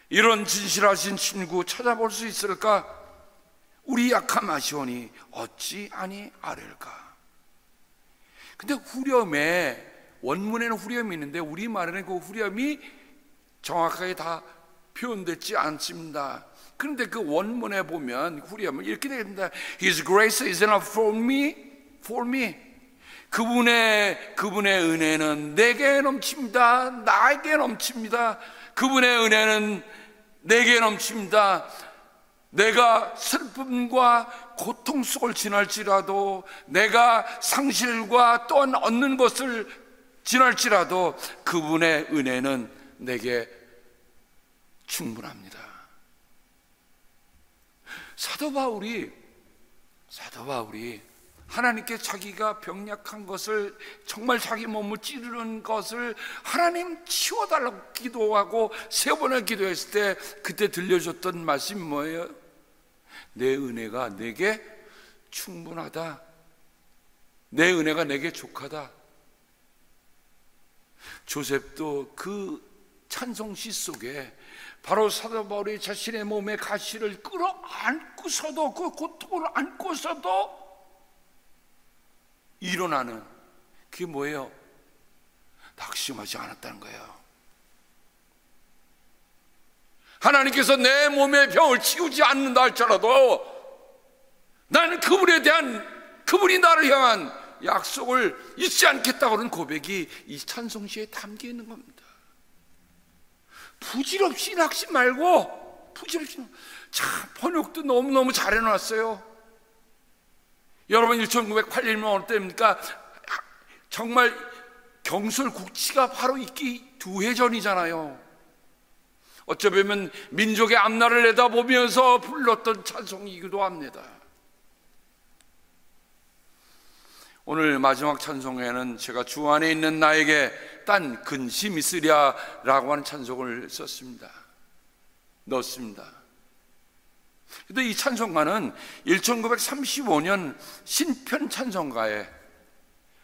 이런 진실하신 친구 찾아볼 수 있을까? 우리 약함 아시오니 어찌 아니 아뢰일까? 근데 후렴에, 원문에는 후렴이 있는데 우리말에는 그 후렴이 정확하게 다 표현되지 않습니다. 그런데 그 원문에 보면 후렴은 이렇게 됩니다. His grace is enough for me. 그분의 은혜는 내게 넘칩니다. 나에게 넘칩니다. 그분의 은혜는 내게 넘칩니다. 내가 슬픔과 고통 속을 지날지라도, 내가 상실과 또한 얻는 것을 지날지라도 그분의 은혜는 내게 충분합니다. 사도 바울이 하나님께 자기가 병약한 것을, 정말 자기 몸을 찌르는 것을 하나님 치워달라고 기도하고 3번을 기도했을 때 그때 들려줬던 말씀이 뭐예요? 내 은혜가 내게 충분하다. 내 은혜가 내게 족하다. 조셉도 그 찬송시 속에 바로 사도 바울이 자신의 몸에 가시를 끌어안고서도, 그 고통을 안고서도 일어나는, 그게 뭐예요? 낙심하지 않았다는 거예요. 하나님께서 내 몸의 병을 치우지 않는다 할지라도 나는 그분이 나를 향한 약속을 잊지 않겠다고 하는 고백이 이 찬송시에 담겨 있는 겁니다. 부질없이 낙심 말고, 참 번역도 너무너무 잘 해놨어요. 여러분 1908년이면 어느 때입니까? 정말 경솔국치가 바로 있기 2해 전이잖아요. 어쩌면 민족의 앞날을 내다보면서 불렀던 찬송이기도 합니다. 오늘 마지막 찬송에는 제가 주 안에 있는 나에게 딴 근심 있으랴 라고 하는 찬송을 넣었습니다. 근데 이 찬송가는 1935년 신편 찬송가에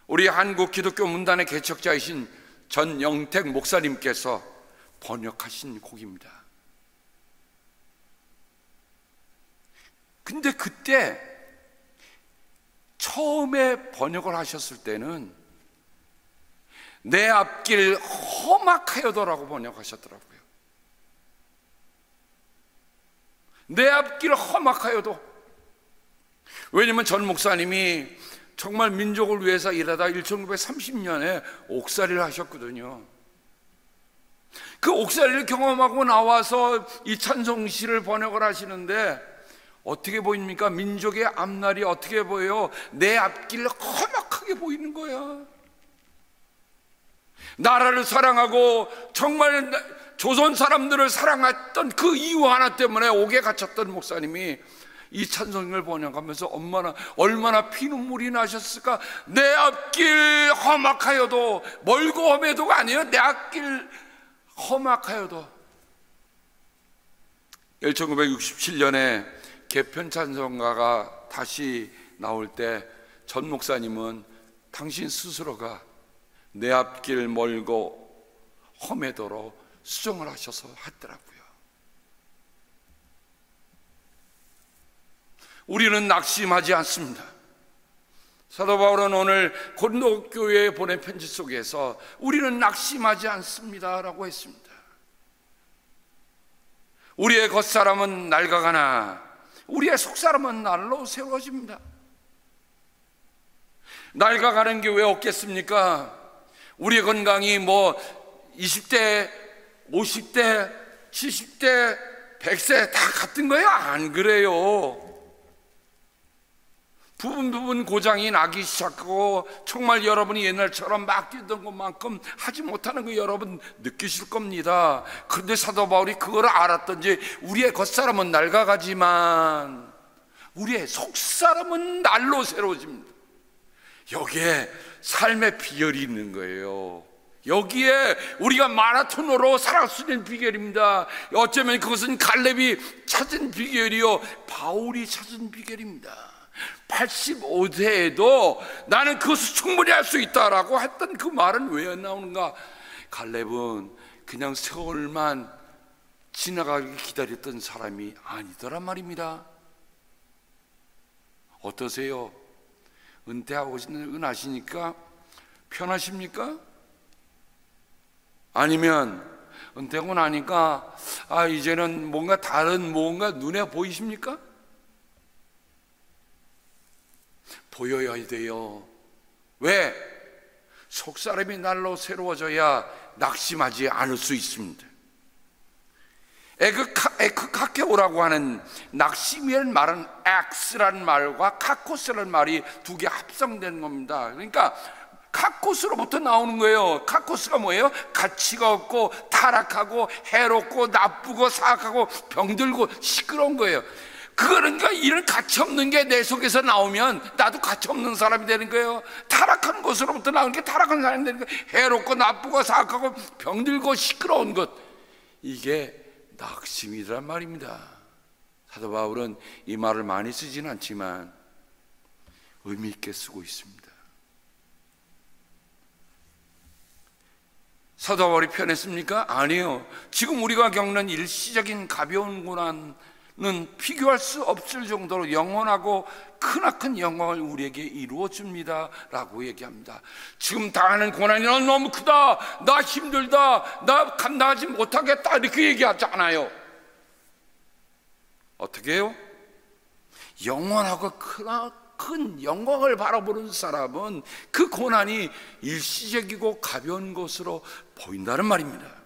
우리 한국 기독교 문단의 개척자이신 전영택 목사님께서 번역하신 곡입니다. 근데 그때 처음에 번역을 하셨을 때는 내 앞길 험악하여도라고 번역하셨더라고요. 내 앞길 험악하여도. 왜냐면 전 목사님이 정말 민족을 위해서 일하다 1930년에 옥살이를 하셨거든요. 그 옥살이를 경험하고 나와서 이 찬송시를 번역을 하시는데 어떻게 보입니까? 민족의 앞날이 어떻게 보여요? 내 앞길 험악하게 보이는 거야. 나라를 사랑하고 정말 조선 사람들을 사랑했던 그 이유 하나 때문에 옥에 갇혔던 목사님이 이 찬송을 번역하면서 얼마나 피눈물이 나셨을까. 내 앞길 험악하여도, 멀고 험해도가 아니에요. 내 앞길 험악하여도. 1967년에 개편 찬송가가 다시 나올 때 전 목사님은 당신 스스로가 내 앞길 멀고 험해도로 수정을 하셔서 하더라고요. 우리는 낙심하지 않습니다. 사도 바울은 오늘 고린도 교회에 보낸 편지 속에서 우리는 낙심하지 않습니다 라고 했습니다. 우리의 겉사람은 낡아가나 우리의 속사람은 날로 세워집니다. 낡아가는 게 왜 없겠습니까? 우리의 건강이 20대, 50대, 70대, 100세 다 같은 거예요? 안 그래요. 부분 고장이 나기 시작하고 정말 여러분이 옛날처럼 막 뛰던 것만큼 하지 못하는 거 여러분 느끼실 겁니다. 그런데 사도 바울이 그걸 알았던지 우리의 겉사람은 낡아가지만 우리의 속사람은 날로 새로워집니다. 여기에 삶의 비결이 있는 거예요. 여기에 우리가 마라톤으로 살아갈 수 있는 비결입니다. 어쩌면 그것은 갈렙이 찾은 비결이요, 바울이 찾은 비결입니다. 85세에도 나는 그것을 충분히 할 수 있다라고 했던 그 말은 왜 나오는가? 갈렙은 그냥 세월만 지나가기 기다렸던 사람이 아니더란 말입니다. 어떠세요? 은퇴하고 은하시니까 편하십니까? 아니면 은퇴하고 나니까 이제는 뭔가 다른 뭔가 눈에 보이십니까? 보여야 돼요. 왜? 속사람이 날로 새로워져야 낙심하지 않을 수 있습니다. 에크카케오라고 하는 낙심이라는 말은 엑스라는 말과 카코스라는 말이 두 개 합성된 겁니다. 그러니까 카코스로부터 나오는 거예요. 카코스가 뭐예요? 가치가 없고 타락하고 해롭고 나쁘고 사악하고 병들고 시끄러운 거예요. 그러니까 이런 가치 없는 게 내 속에서 나오면 나도 가치 없는 사람이 되는 거예요. 타락한 것으로부터 나오는 게 타락한 사람이 되는 거예요. 해롭고 나쁘고 사악하고 병들고 시끄러운 것, 이게 낙심이란 말입니다. 사도 바울은 이 말을 많이 쓰진 않지만 의미 있게 쓰고 있습니다. 사도 바울이 편했습니까? 아니요. 지금 우리가 겪는 일시적인 가벼운 고난은 비교할 수 없을 정도로 영원하고 크나큰 영광을 우리에게 이루어 줍니다 라고 얘기합니다. 지금 당하는 고난이 너무 크다, 나 힘들다, 나 감당하지 못하겠다, 이렇게 얘기하지 않아요. 어떻게 해요? 영원하고 큰 영광을 바라보는 사람은 그 고난이 일시적이고 가벼운 것으로 보인다는 말입니다.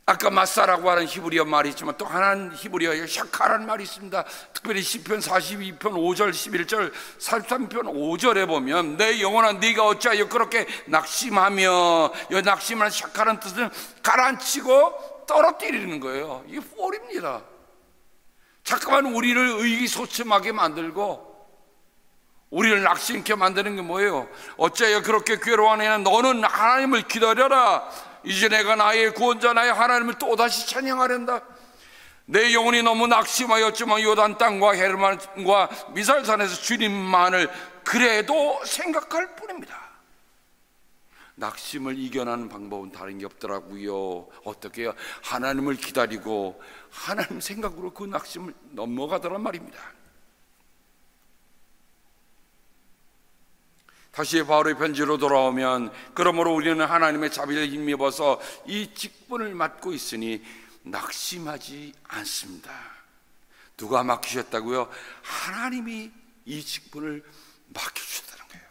아까 마사라고 하는 히브리어 말이 있지만 또 하나는 히브리어에 샤카라는 말이 있습니다. 특별히 시편 42편 5절 11절 43편 5절에 보면 내 영혼아 네가 어찌하여 그렇게 낙심하며, 이 낙심하는 샤카라는 뜻은 가라앉히고 떨어뜨리는 거예요. 이게 폴입니다. 잠깐만 우리를 의기소침하게 만들고 우리를 낙심케 만드는 게 뭐예요? 어찌하여 그렇게 괴로워하느냐, 너는 하나님을 기다려라. 이제 내가 나의 구원자 나의 하나님을 또다시 찬양하련다. 내 영혼이 너무 낙심하였지만 요단 땅과 헤르몬과 미살산에서 주님만을 그래도 생각할 뿐입니다. 낙심을 이겨내는 방법은 다른 게 없더라고요. 어떻게 해요? 하나님을 기다리고 하나님 생각으로 그 낙심을 넘어가더란 말입니다. 다시 바울의 편지로 돌아오면, 그러므로 우리는 하나님의 자비를 힘입어서 이 직분을 맡고 있으니 낙심하지 않습니다. 누가 맡기셨다고요? 하나님이 이 직분을 맡겨주셨다는 거예요.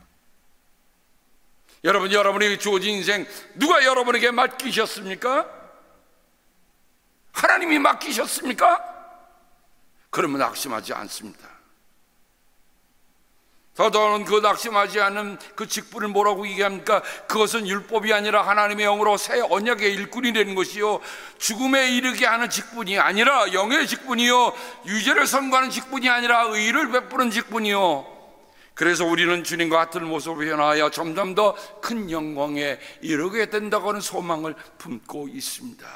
여러분, 여러분에게 주어진 인생 누가 여러분에게 맡기셨습니까? 하나님이 맡기셨습니까? 그러면 낙심하지 않습니다. 더더는 그 낙심하지 않는 그 직분을 뭐라고 얘기합니까? 그것은 율법이 아니라 하나님의 영으로 새 언약의 일꾼이 되는 것이요, 죽음에 이르게 하는 직분이 아니라 영의 직분이요, 유죄를 선고하는 직분이 아니라 의를 베푸는 직분이요. 그래서 우리는 주님과 같은 모습으로 변화하여 점점 더 큰 영광에 이르게 된다고 하는 소망을 품고 있습니다.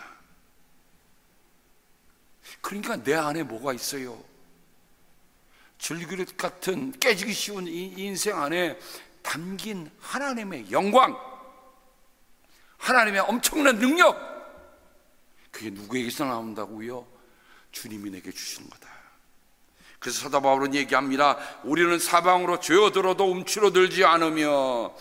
그러니까 내 안에 뭐가 있어요? 질그릇 같은 깨지기 쉬운 이 인생 안에 담긴 하나님의 영광, 하나님의 엄청난 능력, 그게 누구에게서 나온다고요? 주님이 내게 주시는 거다. 그래서 사도 바울은 얘기합니다. 우리는 사방으로 죄어들어도 움츠러들지 않으며,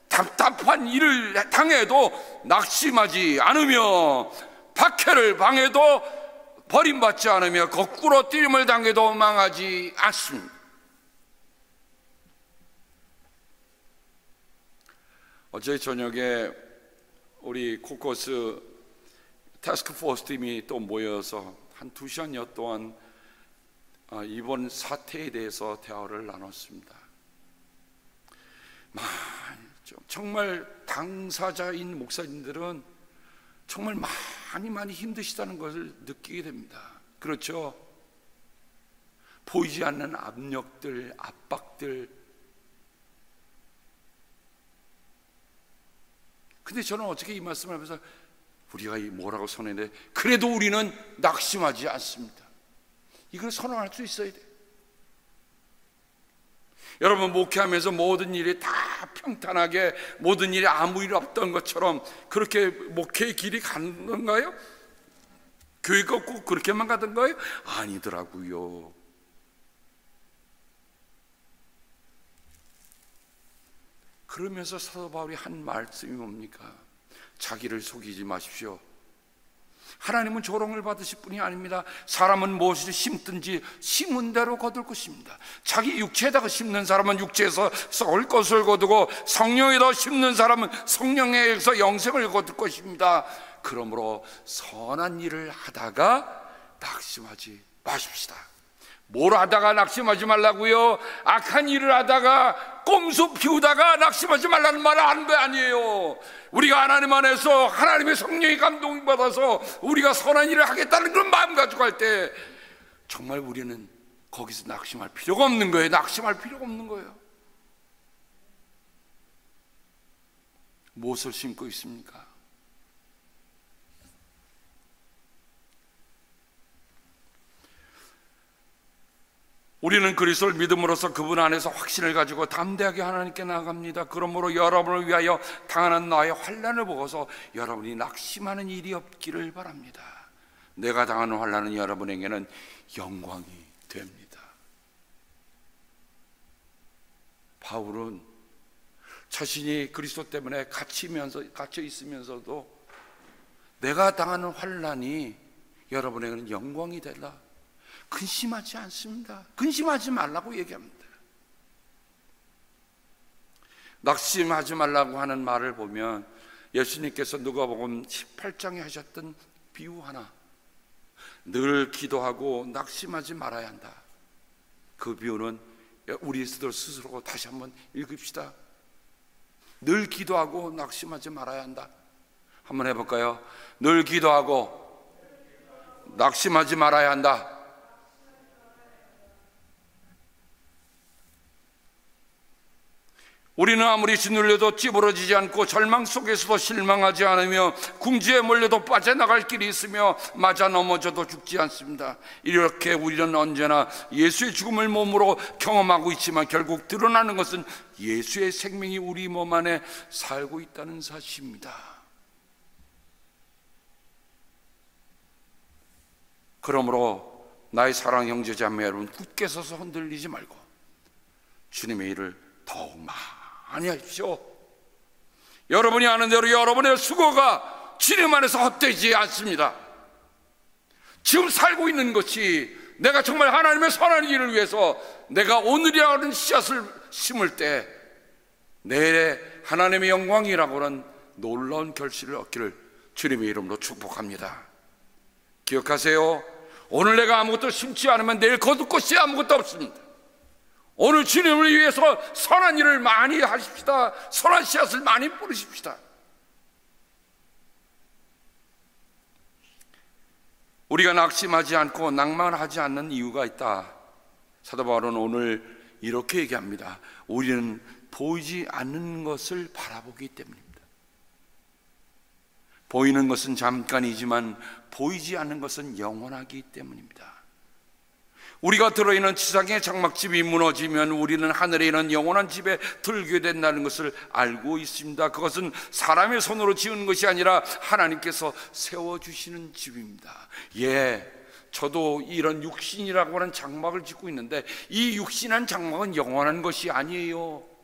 답답한 일을 당해도 낙심하지 않으며, 박해를 당해도 버림받지 않으며, 거꾸로 뛰림을 당해도 망하지 않습니다. 어제 저녁에 우리 코커스 태스크포스 팀이 또 모여서 한 2시간여 동안 이번 사태에 대해서 대화를 나눴습니다. 정말 당사자인 목사님들은 정말 많이 힘드시다는 것을 느끼게 됩니다. 그렇죠? 보이지 않는 압력들, 압박들. 근데 저는 어떻게 이 말씀을 하면서 우리가 뭐라고 선언해? 그래도 우리는 낙심하지 않습니다. 이걸 선언할 수 있어야 돼요. 여러분, 목회하면서 모든 일이 다 평탄하게, 모든 일이 아무 일 없던 것처럼 그렇게 목회의 길이 가는 건가요? 교회가 꼭 그렇게만 가던가요? 아니더라고요. 그러면서 사도 바울이 한 말씀이 뭡니까? 자기를 속이지 마십시오. 하나님은 조롱을 받으실 분이 아닙니다. 사람은 무엇을 심든지 심은 대로 거둘 것입니다. 자기 육체에다가 심는 사람은 육체에서 썩을 것을 거두고 성령에다 심는 사람은 성령에서 영생을 거둘 것입니다. 그러므로 선한 일을 하다가 낙심하지 마십시다. 뭘 하다가 낙심하지 말라고요? 악한 일을 하다가 꼼수 피우다가 낙심하지 말라는 말을 하는 거 아니에요. 우리가 하나님 안에서 하나님의 성령의 감동을 받아서 우리가 선한 일을 하겠다는 그런 마음 가지고 할 때 정말 우리는 거기서 낙심할 필요가 없는 거예요. 낙심할 필요가 없는 거예요. 무엇을 심고 있습니까? 우리는 그리스도를 믿음으로써 그분 안에서 확신을 가지고 담대하게 하나님께 나아갑니다. 그러므로 여러분을 위하여 당하는 나의 환난을 보고서 여러분이 낙심하는 일이 없기를 바랍니다. 내가 당하는 환난은 여러분에게는 영광이 됩니다. 바울은 자신이 그리스도 때문에 갇혀 있으면서도 내가 당하는 환난이 여러분에게는 영광이 되라, 근심하지 않습니다. 근심하지 말라고 얘기합니다. 낙심하지 말라고 하는 말을 보면 예수님께서 누가복음 18장에 하셨던 비유 하나, 늘 기도하고 낙심하지 말아야 한다. 그 비유는 우리 스스로 다시 한번 읽읍시다. 늘 기도하고 낙심하지 말아야 한다. 한번 해볼까요? 늘 기도하고 낙심하지 말아야 한다. 우리는 아무리 짓눌려도 찌부러지지 않고 절망 속에서도 실망하지 않으며 궁지에 몰려도 빠져나갈 길이 있으며 맞아 넘어져도 죽지 않습니다. 이렇게 우리는 언제나 예수의 죽음을 몸으로 경험하고 있지만 결국 드러나는 것은 예수의 생명이 우리 몸 안에 살고 있다는 사실입니다. 그러므로 나의 사랑 형제 자매 여러분, 굳게 서서 흔들리지 말고 주님의 일을 더욱 많이 하십시오. 여러분이 아는 대로 여러분의 수고가 주님 안에서 헛되지 않습니다. 지금 살고 있는 것이 내가 정말 하나님의 선한 일을 위해서 내가 오늘이라는 씨앗을 심을 때 내일의 하나님의 영광이라고 하는 놀라운 결실을 얻기를 주님의 이름으로 축복합니다. 기억하세요. 오늘 내가 아무것도 심지 않으면 내일 거둘 것이 아무것도 없습니다. 오늘 주님을 위해서 선한 일을 많이 하십시다. 선한 씨앗을 많이 뿌리십시다. 우리가 낙심하지 않고 낭만하지 않는 이유가 있다. 사도 바울은 오늘 이렇게 얘기합니다. 우리는 보이지 않는 것을 바라보기 때문입니다. 보이는 것은 잠깐이지만 보이지 않는 것은 영원하기 때문입니다. 우리가 들어있는 지상의 장막집이 무너지면 우리는 하늘에 있는 영원한 집에 들게 된다는 것을 알고 있습니다. 그것은 사람의 손으로 지은 것이 아니라 하나님께서 세워주시는 집입니다. 저도 이런 육신이라고 하는 장막을 짓고 있는데 이 육신한 장막은 영원한 것이 아니에요.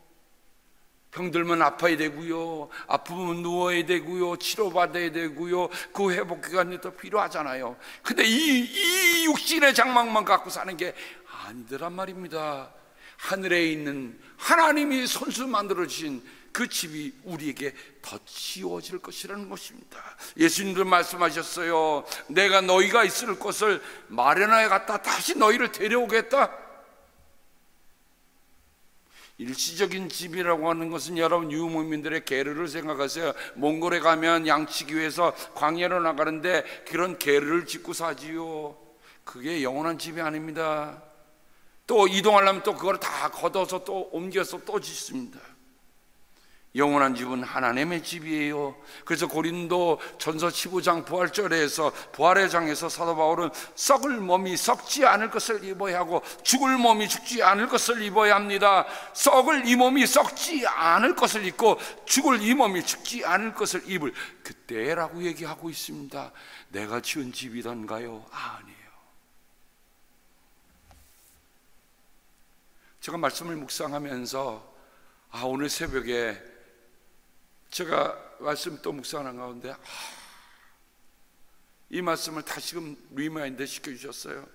병들면 아파야 되고요, 아프면 누워야 되고요, 치료받아야 되고요, 그 회복 기간이 더 필요하잖아요. 근데 이 육신의 장막만 갖고 사는 게 아니더란 말입니다. 하늘에 있는 하나님이 손수 만들어주신 그 집이 우리에게 더 지워질 것이라는 것입니다. 예수님도 말씀하셨어요. 내가 너희가 있을 곳을 마련하여 갔다 다시 너희를 데려오겠다. 일시적인 집이라고 하는 것은 여러분 유목민들의 게르를 생각하세요. 몽골에 가면 양치기 위해서 광야로 나가는데 그런 게르를 짓고 사지요. 그게 영원한 집이 아닙니다. 또 이동하려면 또 그걸 다 걷어서 또 옮겨서 또 짓습니다. 영원한 집은 하나님의 집이에요. 그래서 고린도 전서 15장 부활절에서 부활의 장에서 사도 바울은 썩을 몸이 썩지 않을 것을 입어야 하고 죽을 몸이 죽지 않을 것을 입어야 합니다. 썩을 이 몸이 썩지 않을 것을 입고 죽을 이 몸이 죽지 않을 것을 입을 그때라고 얘기하고 있습니다. 내가 지은 집이던가요? 아니에요. 제가 말씀을 묵상하면서 오늘 새벽에 제가 말씀 또 묵상하는 가운데 이 말씀을 다시금 리마인드 시켜주셨어요.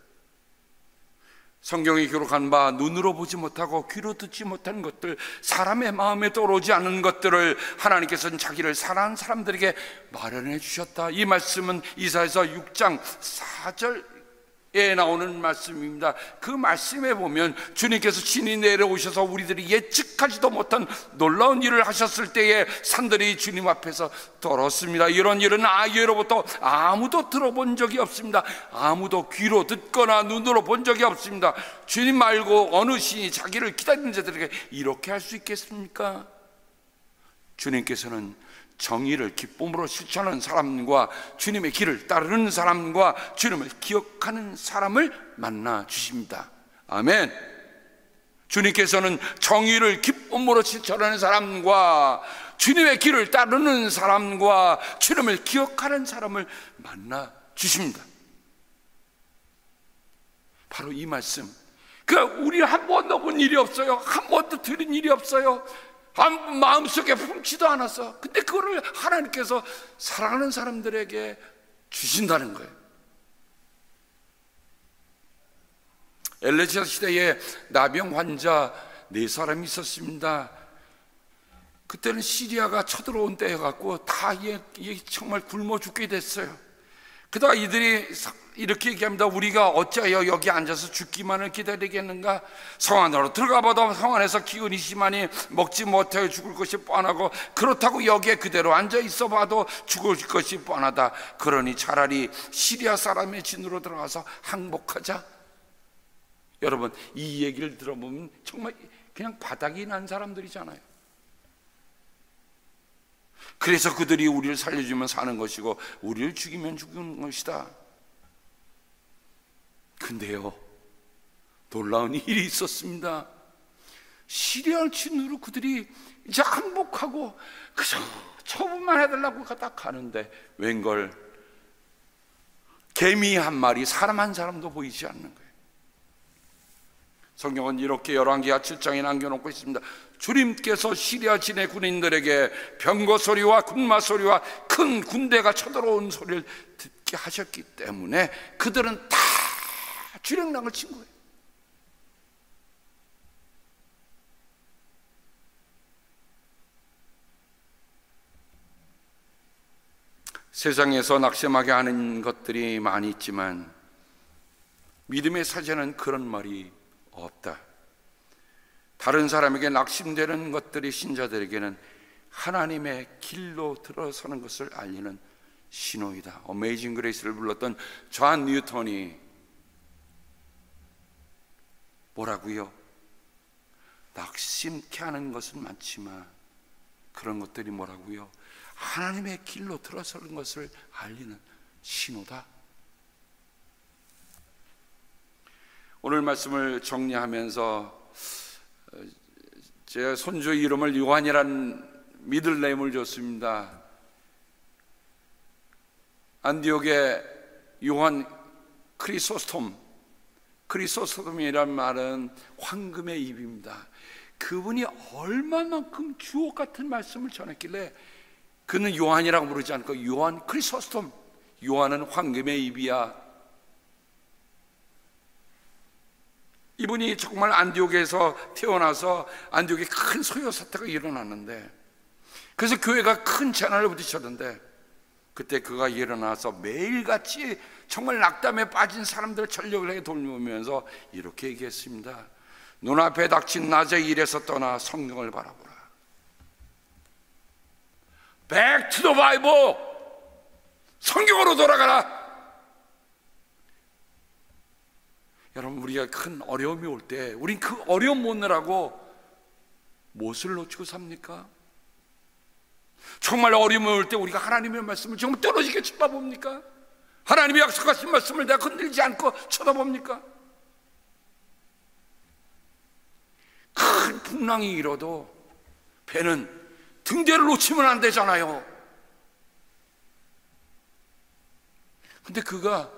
성경에 기록한 바 눈으로 보지 못하고 귀로 듣지 못한 것들, 사람의 마음에 떠오르지 않은 것들을 하나님께서는 자기를 사랑하는 사람들에게 마련해 주셨다. 이 말씀은 이사야서 6장 4절에 나오는 말씀입니다. 그 말씀에 보면 주님께서 친히 내려오셔서 우리들이 예측하지도 못한 놀라운 일을 하셨을 때에 산들이 주님 앞에서 떨었습니다. 이런 일은 아예로부터 아무도 들어본 적이 없습니다. 아무도 귀로 듣거나 눈으로 본 적이 없습니다. 주님 말고 어느 신이 자기를 기다리는 자들에게 이렇게 할 수 있겠습니까? 주님께서는 정의를 기쁨으로 실천하는 사람과 주님의 길을 따르는 사람과 주님을 기억하는 사람을 만나 주십니다. 아멘. 주님께서는 정의를 기쁨으로 실천하는 사람과 주님의 길을 따르는 사람과 주님을 기억하는 사람을 만나 주십니다. 바로 이 말씀, 우리 한 번도 본 일이 없어요. 한 번도 들은 일이 없어요. 마음속에 품지도 않았어. 근데 그거를 하나님께서 사랑하는 사람들에게 주신다는 거예요. 엘리사 시대에 나병 환자 4사람이 있었습니다. 그때는 시리아가 쳐들어온 때여갖고 다 정말 굶어 죽게 됐어요. 그러다가 이들이 이렇게 얘기합니다. 우리가 어찌하여 여기 앉아서 죽기만을 기다리겠는가? 성 안으로 들어가봐도 성 안에서 기근이 심하니 먹지 못하여 죽을 것이 뻔하고, 그렇다고 여기에 그대로 앉아 있어봐도 죽을 것이 뻔하다. 그러니 차라리 시리아 사람의 진으로 들어가서 항복하자. 여러분, 이 얘기를 들어보면 정말 그냥 바닥이 난 사람들이잖아요. 그래서 그들이 우리를 살려주면 사는 것이고 우리를 죽이면 죽는 것이다. 근데요, 놀라운 일이 있었습니다. 시리아 진으로 그들이 이제 항복하고 그저 처분만 해달라고 딱 가는데 웬걸 개미 한 마리, 사람 한 사람도 보이지 않는 거예요. 성경은 이렇게 열왕기하 7장에 남겨놓고 있습니다. 주님께서 시리아 진의 군인들에게 병거 소리와 군마 소리와 큰 군대가 쳐들어온 소리를 듣게 하셨기 때문에 그들은 다 주력랑을 친 거예요. 세상에서 낙심하게 하는 것들이 많이 있지만 믿음의 사제는 그런 말이 없다. 다른 사람에게 낙심되는 것들이 신자들에게는 하나님의 길로 들어서는 것을 알리는 신호이다. 어메이징 그레이스를 불렀던 존 뉴턴이 뭐라고요? 낙심케 하는 것은 많지만 그런 것들이 뭐라고요? 하나님의 길로 들어서는 것을 알리는 신호다. 오늘 말씀을 정리하면서 제 손주 이름을 요한이라는 미들네임을 줬습니다. 안디옥의 요한 크리소스톰이란 말은 황금의 입입니다. 그분이 얼마만큼 주옥 같은 말씀을 전했길래 그는 요한이라고 부르지 않고 요한 크리소스톰, 요한은 황금의 입이야. 이분이 정말 안디옥에서 태어나서 안디옥에 큰 소요 사태가 일어났는데, 그래서 교회가 큰 재난을 부딪혔는데, 그때 그가 일어나서 매일같이 정말 낙담에 빠진 사람들을 전력을 해 돌보면서 이렇게 얘기했습니다. 눈앞에 닥친 낮의 일에서 떠나 성경을 바라보라. Back to the Bible. 성경으로 돌아가라. 여러분, 우리가 큰 어려움이 올 때 우린 그 어려움 못 느라고 무엇을 놓치고 삽니까? 정말 어려움이 올 때 우리가 하나님의 말씀을 정말 떨어지게 쳐다봅니까? 하나님의 약속하신 말씀을 내가 건들지 않고 쳐다봅니까? 큰 풍랑이 일어도 배는 등대를 놓치면 안 되잖아요. 근데 그가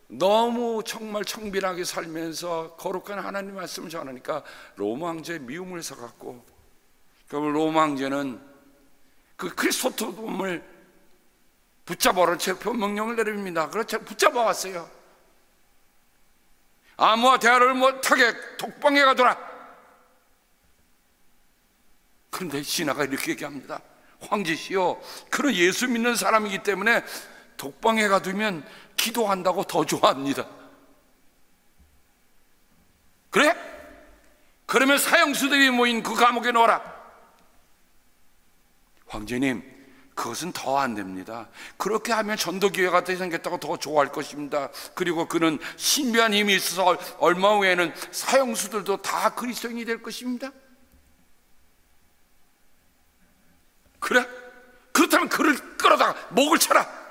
너무 정말 청빈하게 살면서 거룩한 하나님 말씀을 전하니까 로마 황제의 미움을 사갖고, 그럼 로마 황제는 그 크리스토톰을 붙잡아오라는 체포 명령을 내립니다. 그래서 붙잡아 왔어요. 아무와 대화를 못하게 독방에 가둬라. 그런데 신하가 이렇게 얘기합니다. 황제시여, 그는 예수 믿는 사람이기 때문에 독방에 가두면 기도한다고 더 좋아합니다. 그래? 그러면 사형수들이 모인 그 감옥에 넣어라. 황제님, 그것은 더 안 됩니다. 그렇게 하면 전도기회가 생겼다고 더 좋아할 것입니다. 그리고 그는 신비한 힘이 있어서 얼마 후에는 사형수들도 다 그리스도인이 될 것입니다. 그래? 그렇다면 그를 끌어다가 목을 쳐라.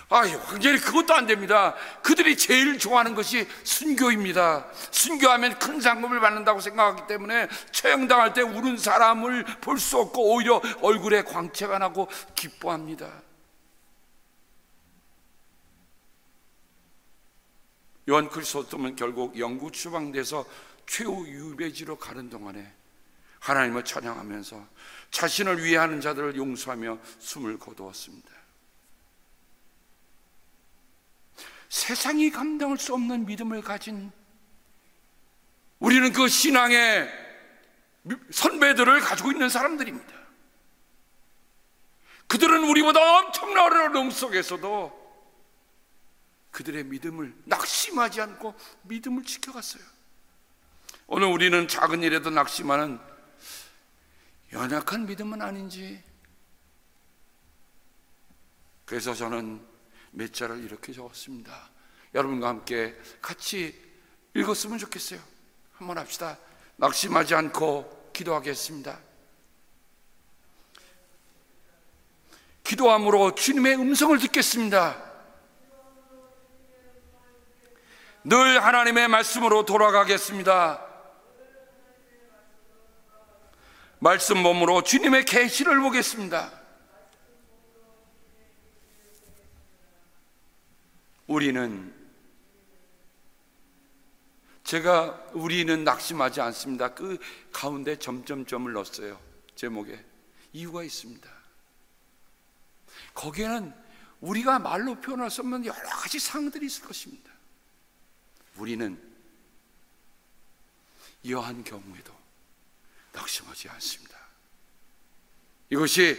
황제님, 그것도 안 됩니다. 그들이 제일 좋아하는 것이 순교입니다. 순교하면 큰 상급을 받는다고 생각하기 때문에 처형당할 때 우는 사람을 볼 수 없고 오히려 얼굴에 광채가 나고 기뻐합니다. 요한 크리스토스는 결국 영구 추방돼서 최후 유배지로 가는 동안에 하나님을 찬양하면서 자신을 위해 하는 자들을 용서하며 숨을 거두었습니다. 세상이 감당할 수 없는 믿음을 가진 우리는 그 신앙의 선배들을 가지고 있는 사람들입니다. 그들은 우리보다 엄청난 어려움 속에서도 그들의 믿음을 낙심하지 않고 믿음을 지켜갔어요. 오늘 우리는 작은 일에도 낙심하는 연약한 믿음은 아닌지. 그래서 저는 몇 자를 이렇게 적었습니다. 여러분과 함께 같이 읽었으면 좋겠어요. 한번 합시다. 낙심하지 않고 기도하겠습니다. 기도함으로 주님의 음성을 듣겠습니다. 늘 하나님의 말씀으로 돌아가겠습니다. 말씀 몸으로 주님의 계시를 보겠습니다. 우리는 낙심하지 않습니다. 그 가운데 점점점을 넣었어요. 제목에 이유가 있습니다. 거기에는 우리가 말로 표현할 수 없는 여러 가지 사항들이 있을 것입니다. 우리는 이러한 경우에도 낙심하지 않습니다. 이것이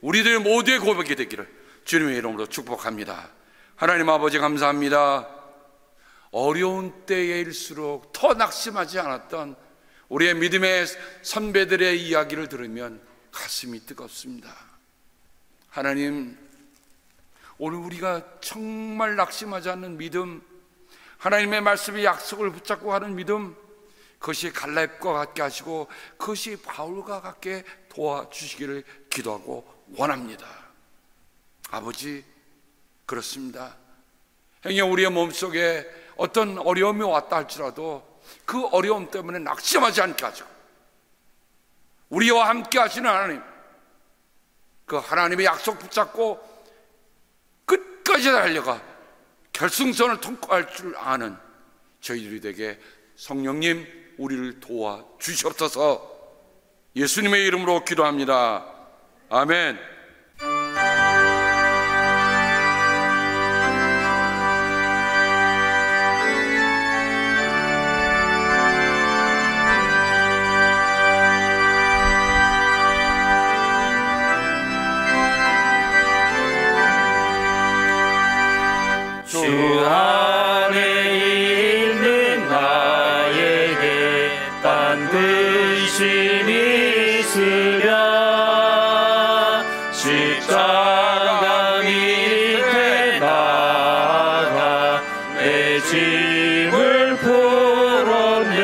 우리들 모두의 고백이 되기를 주님의 이름으로 축복합니다. 하나님 아버지, 감사합니다. 어려운 때일수록 더 낙심하지 않았던 우리의 믿음의 선배들의 이야기를 들으면 가슴이 뜨겁습니다. 하나님, 오늘 우리가 정말 낙심하지 않는 믿음, 하나님의 말씀의 약속을 붙잡고 하는 믿음, 그것이 갈렙과 같게 하시고 그것이 바울과 같게 도와주시기를 기도하고 원합니다. 아버지, 그렇습니다. 행여 우리의 몸속에 어떤 어려움이 왔다 할지라도 그 어려움 때문에 낙심하지 않게 하죠. 우리와 함께 하시는 하나님, 그 하나님의 약속 붙잡고 끝까지 달려가 결승선을 통과할 줄 아는 저희들이 되게 성령님, 우리를 도와주시옵소서. 예수님의 이름으로 기도합니다. 아멘. 주 안에 있는 나에게 딴 근심이 있으랴. 십자가 밑에 나가 내 짐을 풀었네.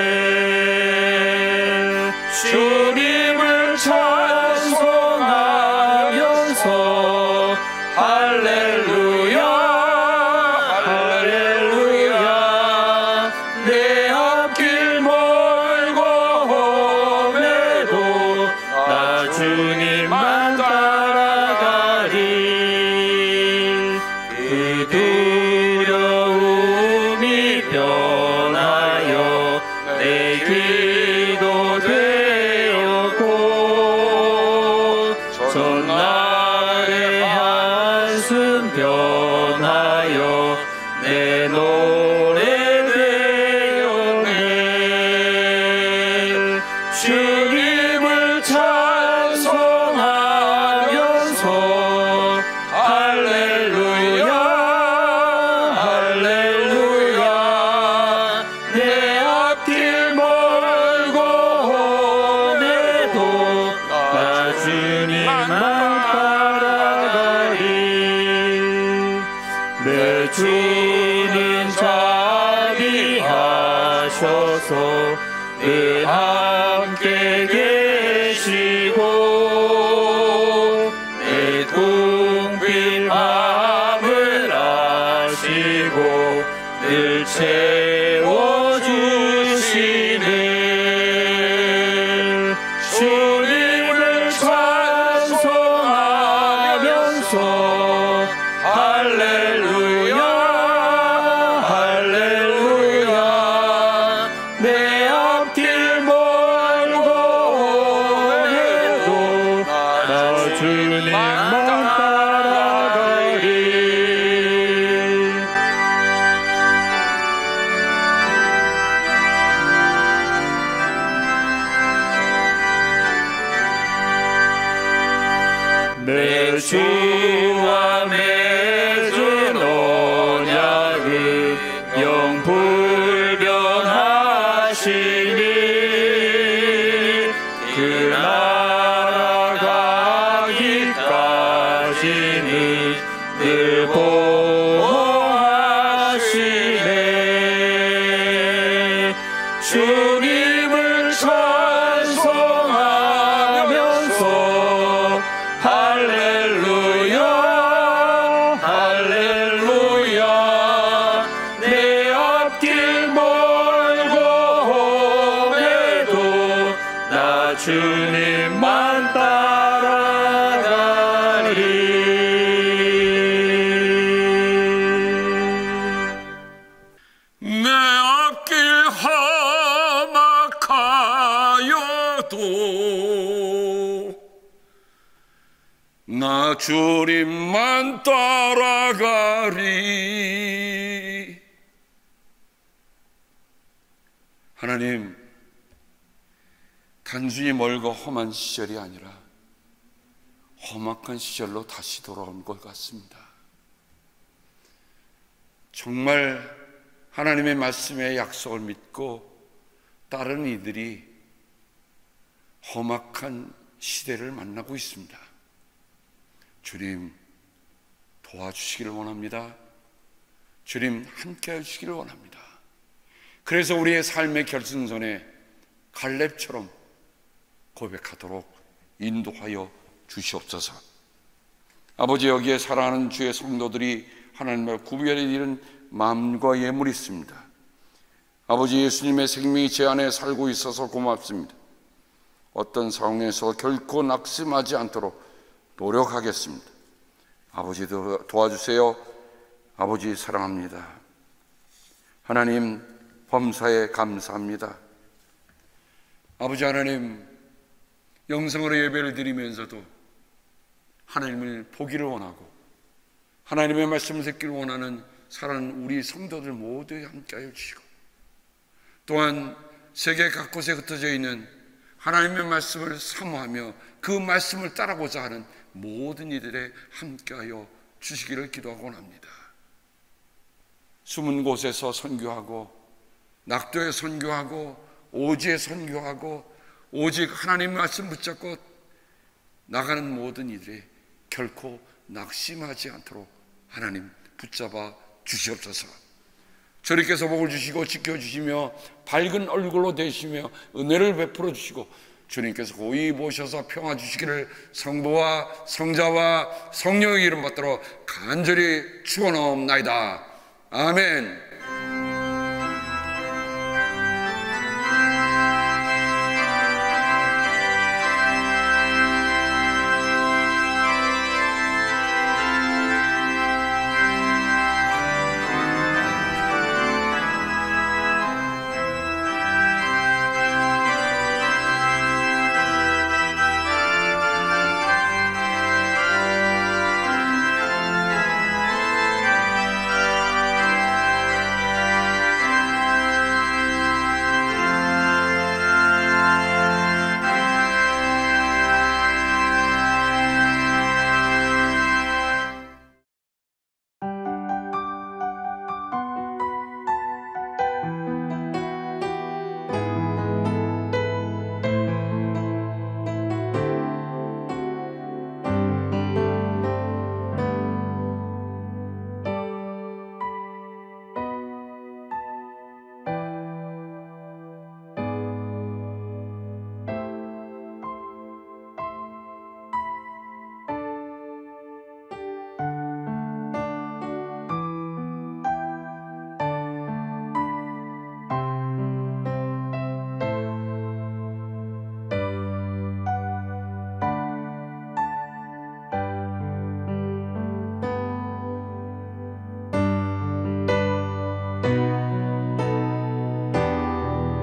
주님을 찬송하면서 할렐루야 전날에 변하여 내 노래 되었네. 주님을 찬송하면서 할렐루야 할렐루야. 내 앞길 멀고 오네도 나 주님만 따라가리. 내 주는 자비하셔서 늘 함께 계시고 내 궁핍 마음을 아시고 늘 채워주시네. 주님을 찬송하면서 할렐루야 할렐루야. 내 앞길 멀고 오네도 나 주님만 따라가리. 내 주와 맺은 언약은 영불변하시니 그 나라 가기까지는 늘 보호하시네. 주님을 찬송하면서 할렐루야 할렐루야. 내 앞길 멀고 오매도 나 주님만 따라가리. 내 앞길 험악하여도 나 주님만 따라가리. 하나님, 단순히 멀고 험한 시절이 아니라 험악한 시절로 다시 돌아온 것 같습니다. 정말 하나님의 말씀의 약속을 믿고 따른 이들이 험악한 시대를 만나고 있습니다. 주님, 도와주시기를 원합니다. 주님, 함께해 주시기를 원합니다. 그래서 우리의 삶의 결승선에 갈렙처럼 고백하도록 인도하여 주시옵소서. 아버지, 여기에 살아가는 주의 성도들이 하나님과 구별을 잃은 마음과 예물이 있습니다. 아버지, 예수님의 생명이 제 안에 살고 있어서 고맙습니다. 어떤 상황에서 결코 낙심하지 않도록 노력하겠습니다. 아버지, 도와주세요. 아버지, 사랑합니다. 하나님, 범사에 감사합니다. 아버지 하나님, 영성으로 예배를 드리면서도 하나님을 보기를 원하고 하나님의 말씀을 듣기를 원하는 사랑하는 우리 성도들 모두에 함께하여 주시고, 또한 세계 각곳에 흩어져 있는 하나님의 말씀을 사모하며 그 말씀을 따라고자 하는 모든 이들에 함께하여 주시기를 기도하고 합니다. 숨은 곳에서 선교하고 낙도에 선교하고 오지에 선교하고 오직 하나님의 말씀 붙잡고 나가는 모든 이들이 결코 낙심하지 않도록 하나님 붙잡아 주시옵소서. 저리께서 복을 주시고 지켜주시며 밝은 얼굴로 되시며 은혜를 베풀어 주시고 주님께서 고이 모셔서 평화 주시기를 성부와 성자와 성령의 이름 받들어 간절히 축원하옵나이다. 아멘.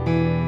주님